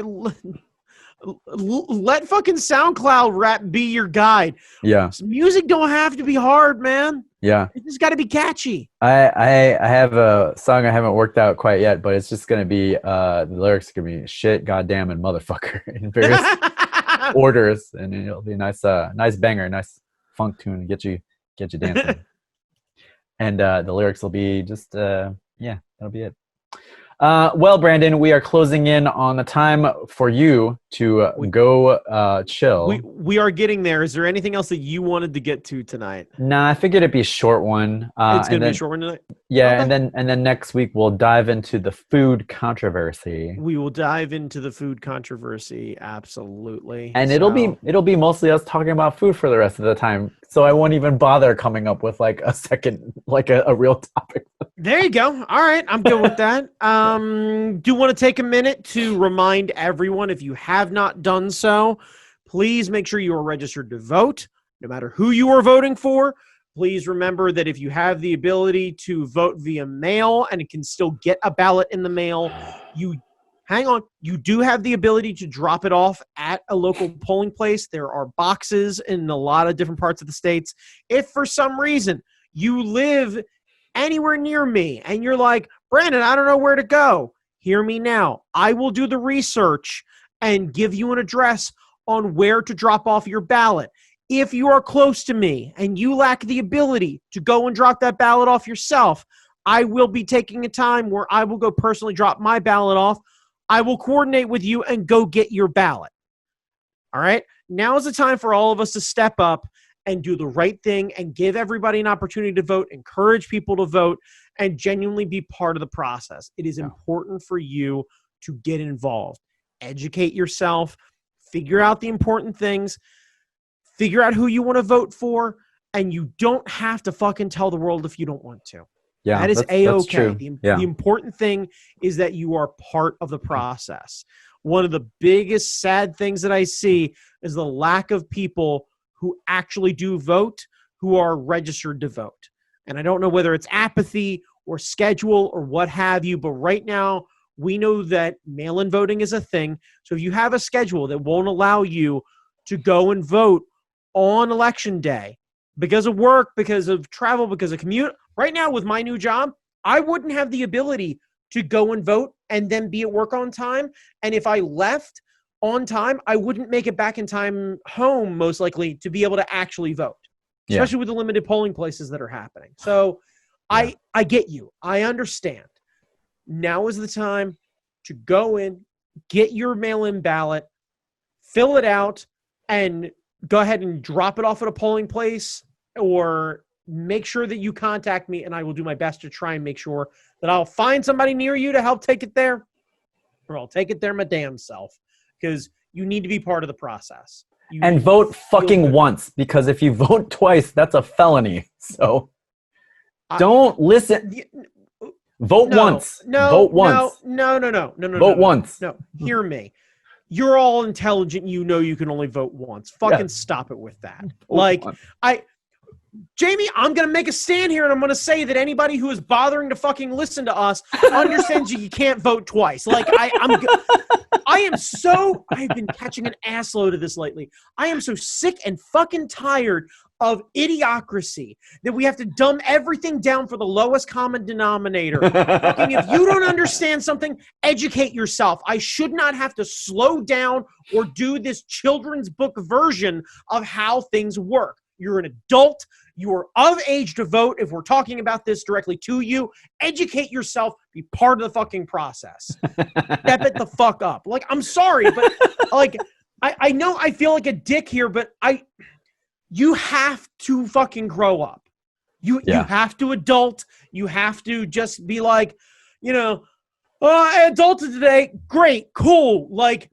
let fucking SoundCloud rap be your guide. Yeah. Music don't have to be hard, man. Yeah. It just got to be catchy. I have a song I haven't worked out quite yet, but it's just gonna be the lyrics are gonna be shit, goddamn, and motherfucker in various orders, and it'll be a nice banger, nice funk tune to get you dancing. And the lyrics will be just yeah, that'll be it. Well, Brandon, we are closing in on the time for you to go chill. We are getting there. Is there anything else that you wanted to get to tonight? Nah, I figured it'd be a short one. It's gonna be a short one tonight. Yeah, okay. and then next week we'll dive into the food controversy. We will dive into the food controversy, absolutely. And it'll be mostly us talking about food for the rest of the time. So I won't even bother coming up with like a second, like a real topic. There you go. All right, I'm good with that. Do want to take a minute to remind everyone, if you have not done so, please make sure you are registered to vote, no matter who you are voting for. Please remember that if you have the ability to vote via mail and can still get a ballot in the mail, you do have the ability to drop it off at a local polling place. There are boxes in a lot of different parts of the states. If for some reason you live anywhere near me and you're like, Brandon, I don't know where to go, hear me now. I will do the research and give you an address on where to drop off your ballot. If you are close to me and you lack the ability to go and drop that ballot off yourself, I will be taking a time where I will go personally drop my ballot off. I will coordinate with you and go get your ballot. All right? Now is the time for all of us to step up and do the right thing and give everybody an opportunity to vote, encourage people to vote, and genuinely be part of the process. It is important for you to get involved. Educate yourself, figure out the important things, figure out who you want to vote for, and you don't have to fucking tell the world if you don't want to. Yeah, that is A-okay. The important thing is that you are part of the process. One of the biggest sad things that I see is the lack of people who actually do vote, who are registered to vote. And I don't know whether it's apathy or schedule or what have you, but right now we know that mail-in voting is a thing. So if you have a schedule that won't allow you to go and vote on election day because of work, because of travel, because of commute, right now with my new job, I wouldn't have the ability to go and vote and then be at work on time. And if I left on time, I wouldn't make it back in time home, most likely, to be able to actually vote, especially with the limited polling places that are happening. So I get you. I understand. Now is the time to go in, get your mail-in ballot, fill it out, and go ahead and drop it off at a polling place, or make sure that you contact me, and I will do my best to try and make sure that I'll find somebody near you to help take it there, or I'll take it there my damn self, because you need to be part of the process. And vote fucking once, because if you vote twice, that's a felony. So don't listen. Vote once. Vote once. No. Vote once. No, hear me. You're all intelligent. You know you can only vote once. Fucking stop it with that. Jamie, I'm going to make a stand here, and I'm going to say that anybody who is bothering to fucking listen to us understands you can't vote twice. Like, I've been catching an assload of this lately. I am so sick and fucking tired of idiocracy that we have to dumb everything down for the lowest common denominator. Fucking, if you don't understand something, educate yourself. I should not have to slow down or do this children's book version of how things work. You're an adult. You are of age to vote. If we're talking about this directly to you, educate yourself. Be part of the fucking process. Step it the fuck up. Like, I'm sorry, but like, I know I feel like a dick here, but you have to fucking grow up. You have to adult. You have to just be like, I adulted today. Great, cool. Like,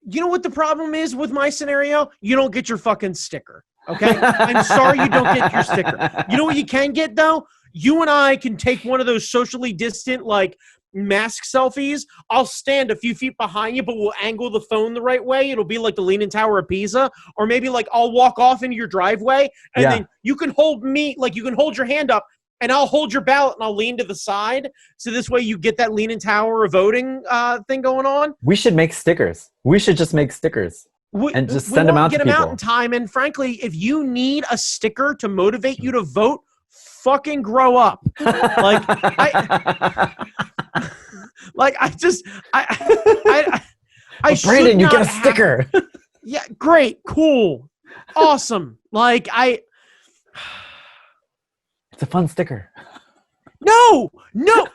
you know what the problem is with my scenario? You don't get your fucking sticker. Okay? I'm sorry you don't get your sticker. You know what you can get, though? You and I can take one of those socially distant, like, mask selfies. I'll stand a few feet behind you, but we'll angle the phone the right way. It'll be like the Leaning Tower of Pisa. Or maybe, like, I'll walk off into your driveway, and then you can hold me, like, you can hold your hand up, and I'll hold your ballot, and I'll lean to the side. So this way you get that Leaning Tower of voting thing going on. We should make stickers. We should just make stickers. And just send them out to people. Get them out in time. And frankly, if you need a sticker to motivate you to vote, fucking grow up. Like, Brandon, you get a sticker. Yeah, great, cool, awesome. Like, it's a fun sticker. No. Look,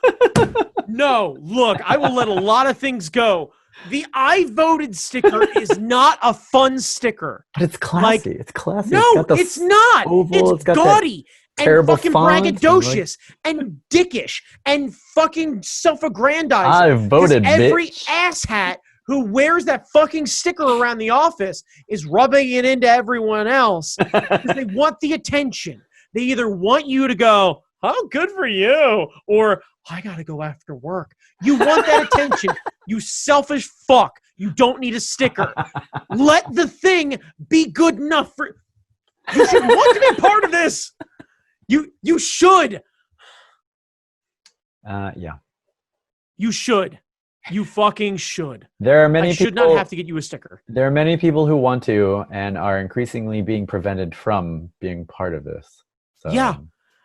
I will let a lot of things go. The I voted sticker is not a fun sticker. But it's classy. It's classy. No, it's not. Oval, it's gaudy and fucking braggadocious and dickish and fucking self-aggrandizing. I voted, every bitch. asshat who wears that fucking sticker around the office is rubbing it into everyone else because they want the attention. They either want you to go, oh, good for you, or I got to go after work. You want that attention. You selfish fuck. You don't need a sticker. Let the thing be good enough for... You should want to be part of this. You should. Yeah. You should. You fucking should. There are many I should people, not have to get you a sticker. There are many people who want to and are increasingly being prevented from being part of this. So, yeah.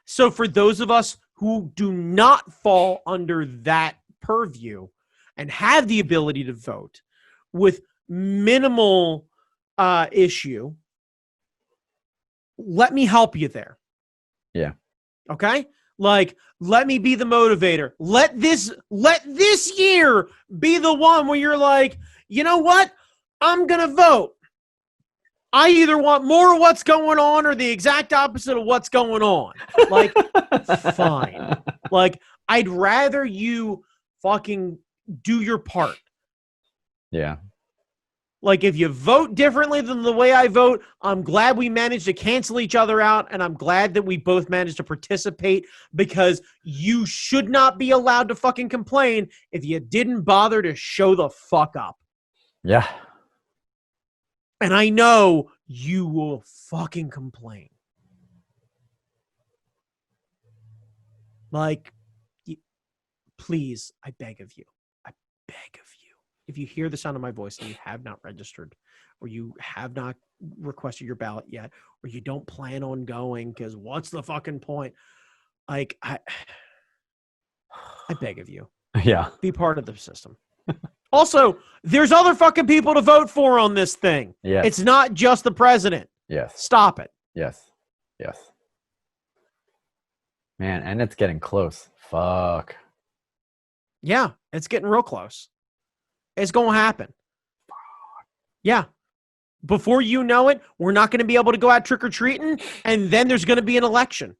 So for those of us who do not fall under that purview and have the ability to vote with minimal issue, let me help you there. Yeah. Okay? Like, let me be the motivator. Let this year be the one where you're like, you know what? I'm going to vote. I either want more of what's going on or the exact opposite of what's going on. Like, fine. Like, I'd rather you fucking do your part. Yeah. Like, if you vote differently than the way I vote, I'm glad we managed to cancel each other out, and I'm glad that we both managed to participate, because you should not be allowed to fucking complain if you didn't bother to show the fuck up. Yeah. And I know you will fucking complain. Like, please, I beg of you. I beg of you. If you hear the sound of my voice and you have not registered, or you have not requested your ballot yet, or you don't plan on going, because what's the fucking point? Like, I beg of you. Yeah. Be part of the system. Also, there's other fucking people to vote for on this thing. Yes. It's not just the president. Yes. Stop it. Yes. Yes. Man, and it's getting close. Fuck. Yeah, it's getting real close. It's going to happen. Yeah. Before you know it, we're not going to be able to go out trick-or-treating, and then there's going to be an election.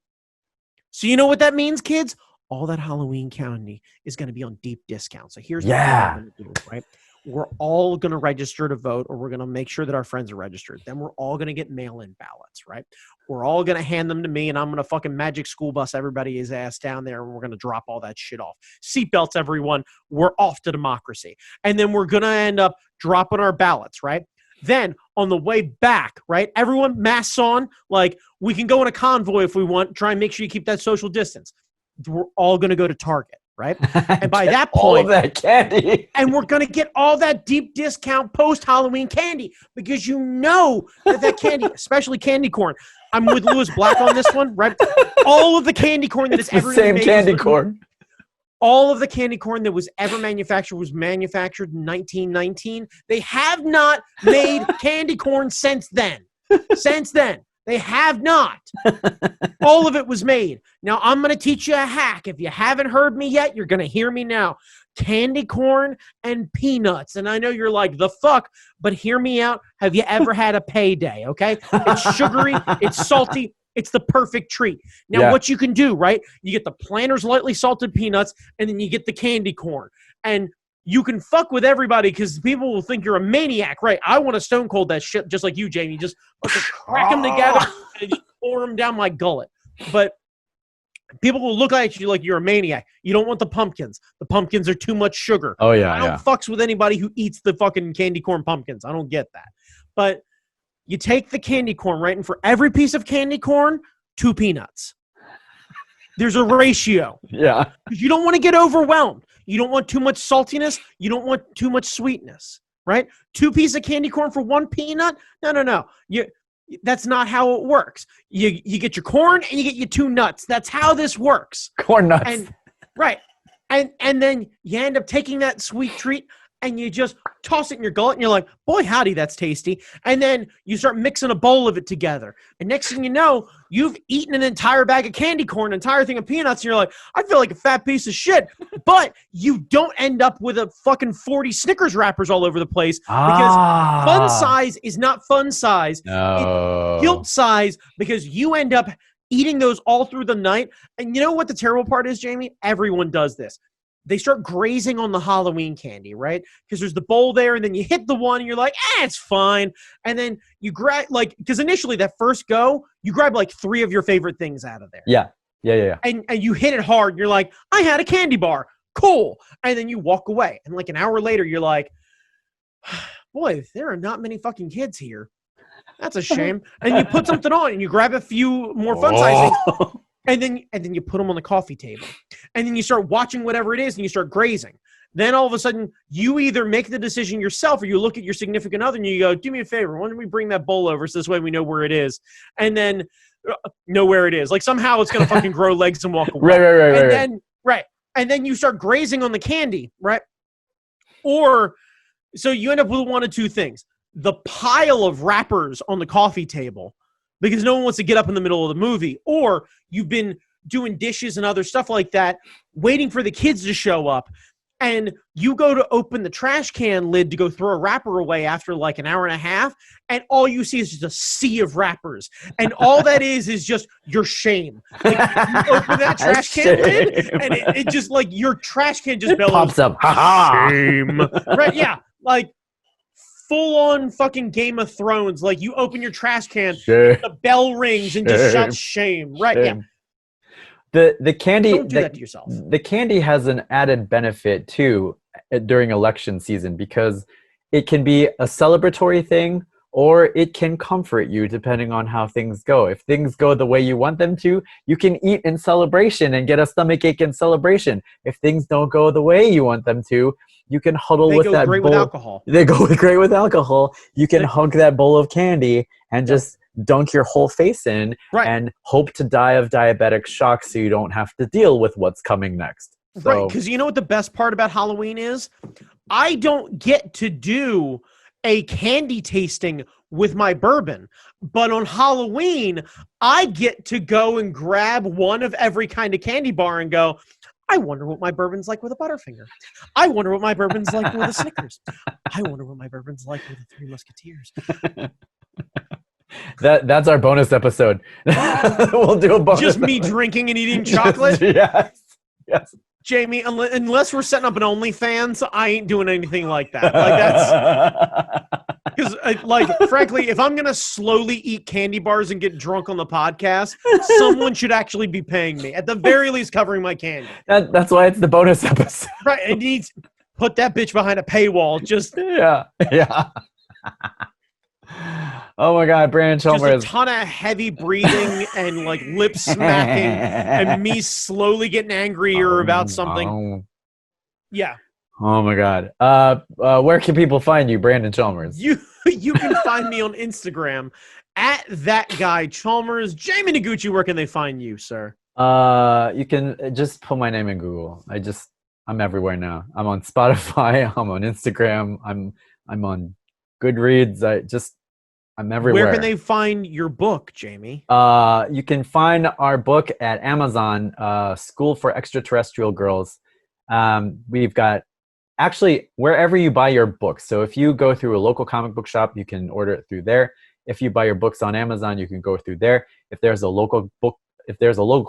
So you know what that means, kids? All that Halloween candy is going to be on deep discount. So here's what we're going to do, right? We're all going to register to vote, or we're going to make sure that our friends are registered. Then we're all going to get mail-in ballots, right? We're all going to hand them to me, and I'm going to fucking magic school bus everybody's ass down there, and we're going to drop all that shit off. Seatbelts, everyone. We're off to democracy. And then we're going to end up dropping our ballots, right? Then on the way back, right? Everyone masks on. Like, we can go in a convoy if we want. Try and make sure you keep that social distance. We're all going to go to Target, right? And by that point, all of that candy. And we're going to get all that deep discount post-Halloween candy, because you know that candy, especially candy corn. I'm with Lewis Black on this one, right? All of the candy corn that is ever the same made candy corn. All of the candy corn that was ever manufactured was manufactured in 1919. They have not made candy corn since then. Since then. They have not. All of it was made. Now, I'm going to teach you a hack. If you haven't heard me yet, you're going to hear me now. Candy corn and peanuts. And I know you're like, the fuck? But hear me out. Have you ever had a payday, okay? It's sugary. It's salty. It's the perfect treat. Now, what you can do, right? You get the Planters lightly salted peanuts, and then you get the candy corn. And you can fuck with everybody because people will think you're a maniac, right? I want to stone cold that shit just like you, Jamie. Just crack them together and just pour them down my gullet. But people will look at you like you're a maniac. You don't want the pumpkins. The pumpkins are too much sugar. Oh, yeah, I don't fucks with anybody who eats the fucking candy corn pumpkins. I don't get that. But you take the candy corn, right? And for every piece of candy corn, 2 peanuts. There's a ratio. Yeah. You don't want to get overwhelmed. You don't want too much saltiness. You don't want too much sweetness, right? 2 pieces of candy corn for 1 peanut? No. That's not how it works. You get your corn and you get your 2 nuts. That's how this works. Corn nuts. And right. And then you end up taking that sweet treat and you just toss it in your gullet, and you're like, boy, howdy, that's tasty. And then you start mixing a bowl of it together. And next thing you know, you've eaten an entire bag of candy corn, an entire thing of peanuts, and you're like, I feel like a fat piece of shit. But you don't end up with a fucking 40 Snickers wrappers all over the place, because fun size is not fun size. No. It's guilt size, because you end up eating those all through the night. And you know what the terrible part is, Jamie? Everyone does this. They start grazing on the Halloween candy, right? Because there's the bowl there, and then you hit the one, and you're like, it's fine. And then you grab, like, because initially that first go, you grab like 3 of your favorite things out of there. Yeah. And you hit it hard, and you're like, I had a candy bar. Cool. And then you walk away. And like an hour later, you're like, boy, there are not many fucking kids here. That's a shame. And you put something on, and you grab a few more fun sizing. And then you put them on the coffee table. And then you start watching whatever it is, and you start grazing. Then all of a sudden, you either make the decision yourself, or you look at your significant other and you go, do me a favor, why don't we bring that bowl over so this way we know where it is? And then know where it is. Like somehow it's going to fucking grow legs and walk away. Right. And then you start grazing on the candy, right? Or, so you end up with one of 2 things. The pile of wrappers on the coffee table, because no one wants to get up in the middle of the movie. Or you've been doing dishes and other stuff like that, waiting for the kids to show up. And you go to open the trash can lid to go throw a wrapper away after like an hour and a half. And all you see is just a sea of wrappers. And all that is just your shame. Like, you open that trash can lid, and it just like your trash can just bellows. Pops up. Ha-ha. Shame. Right, yeah. Like, full-on fucking Game of Thrones. Like, you open your trash can, the bell rings, and just shouts shame. Right, yeah. The candy. Don't do that to yourself. The candy has an added benefit, too, during election season, because it can be a celebratory thing, or it can comfort you, depending on how things go. If things go the way you want them to, you can eat in celebration and get a stomachache in celebration. If things don't go the way you want them to, you can huddle with that bowl. They go great with alcohol. They go great with alcohol. You can hug that bowl of candy and just dunk your whole face in and hope to die of diabetic shock so you don't have to deal with what's coming next. Right, because you know what the best part about Halloween is? I don't get to do a candy tasting with my bourbon, but on Halloween, I get to go and grab one of every kind of candy bar and go, I wonder what my bourbon's like with a Butterfinger. I wonder what my bourbon's like with a Snickers. I wonder what my bourbon's like with the Three Musketeers. That's our bonus episode. We'll do a bonus. Just me drinking and eating chocolate? Yes. Jamie, unless we're setting up an OnlyFans, I ain't doing anything like that. Like that's because, like, frankly, if I'm gonna slowly eat candy bars and get drunk on the podcast, someone should actually be paying me. At the very least, covering my candy. That's why it's the bonus episode. Right? It needs put that bitch behind a paywall. Just yeah. Oh my God, Brandon Chalmers. Just a ton of heavy breathing and like lip smacking and me slowly getting angrier about something. Yeah. Oh my God. Where can people find you, Brandon Chalmers? You can find me on Instagram at that guy Chalmers. Jamie Noguchi, where can they find you, sir? You can just put my name in Google. I'm everywhere now. I'm on Spotify. I'm on Instagram. I'm on Goodreads. I'm everywhere. Where can they find your book, Jamie? You can find our book at Amazon, School for Extraterrestrial Girls. We've got actually wherever you buy your books. So if you go through a local comic book shop, you can order it through there. If you buy your books on Amazon, you can go through there. If there's a local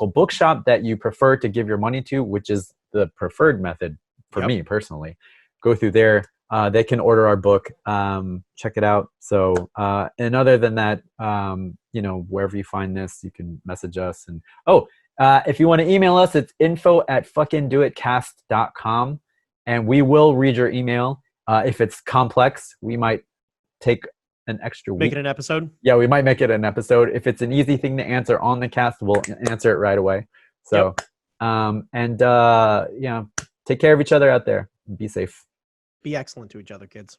bookshop that you prefer to give your money to, which is the preferred method for me personally, go through there. They can order our book, check it out. So, and other than that, wherever you find this, you can message us. And if you want to email us, it's info@fuckingdoitcast.com, and we will read your email. If it's complex, we might take an extra week. Make it an episode? Yeah, we might make it an episode. If it's an easy thing to answer on the cast, we'll answer it right away. So, take care of each other out there. Be safe. Be excellent to each other, kids.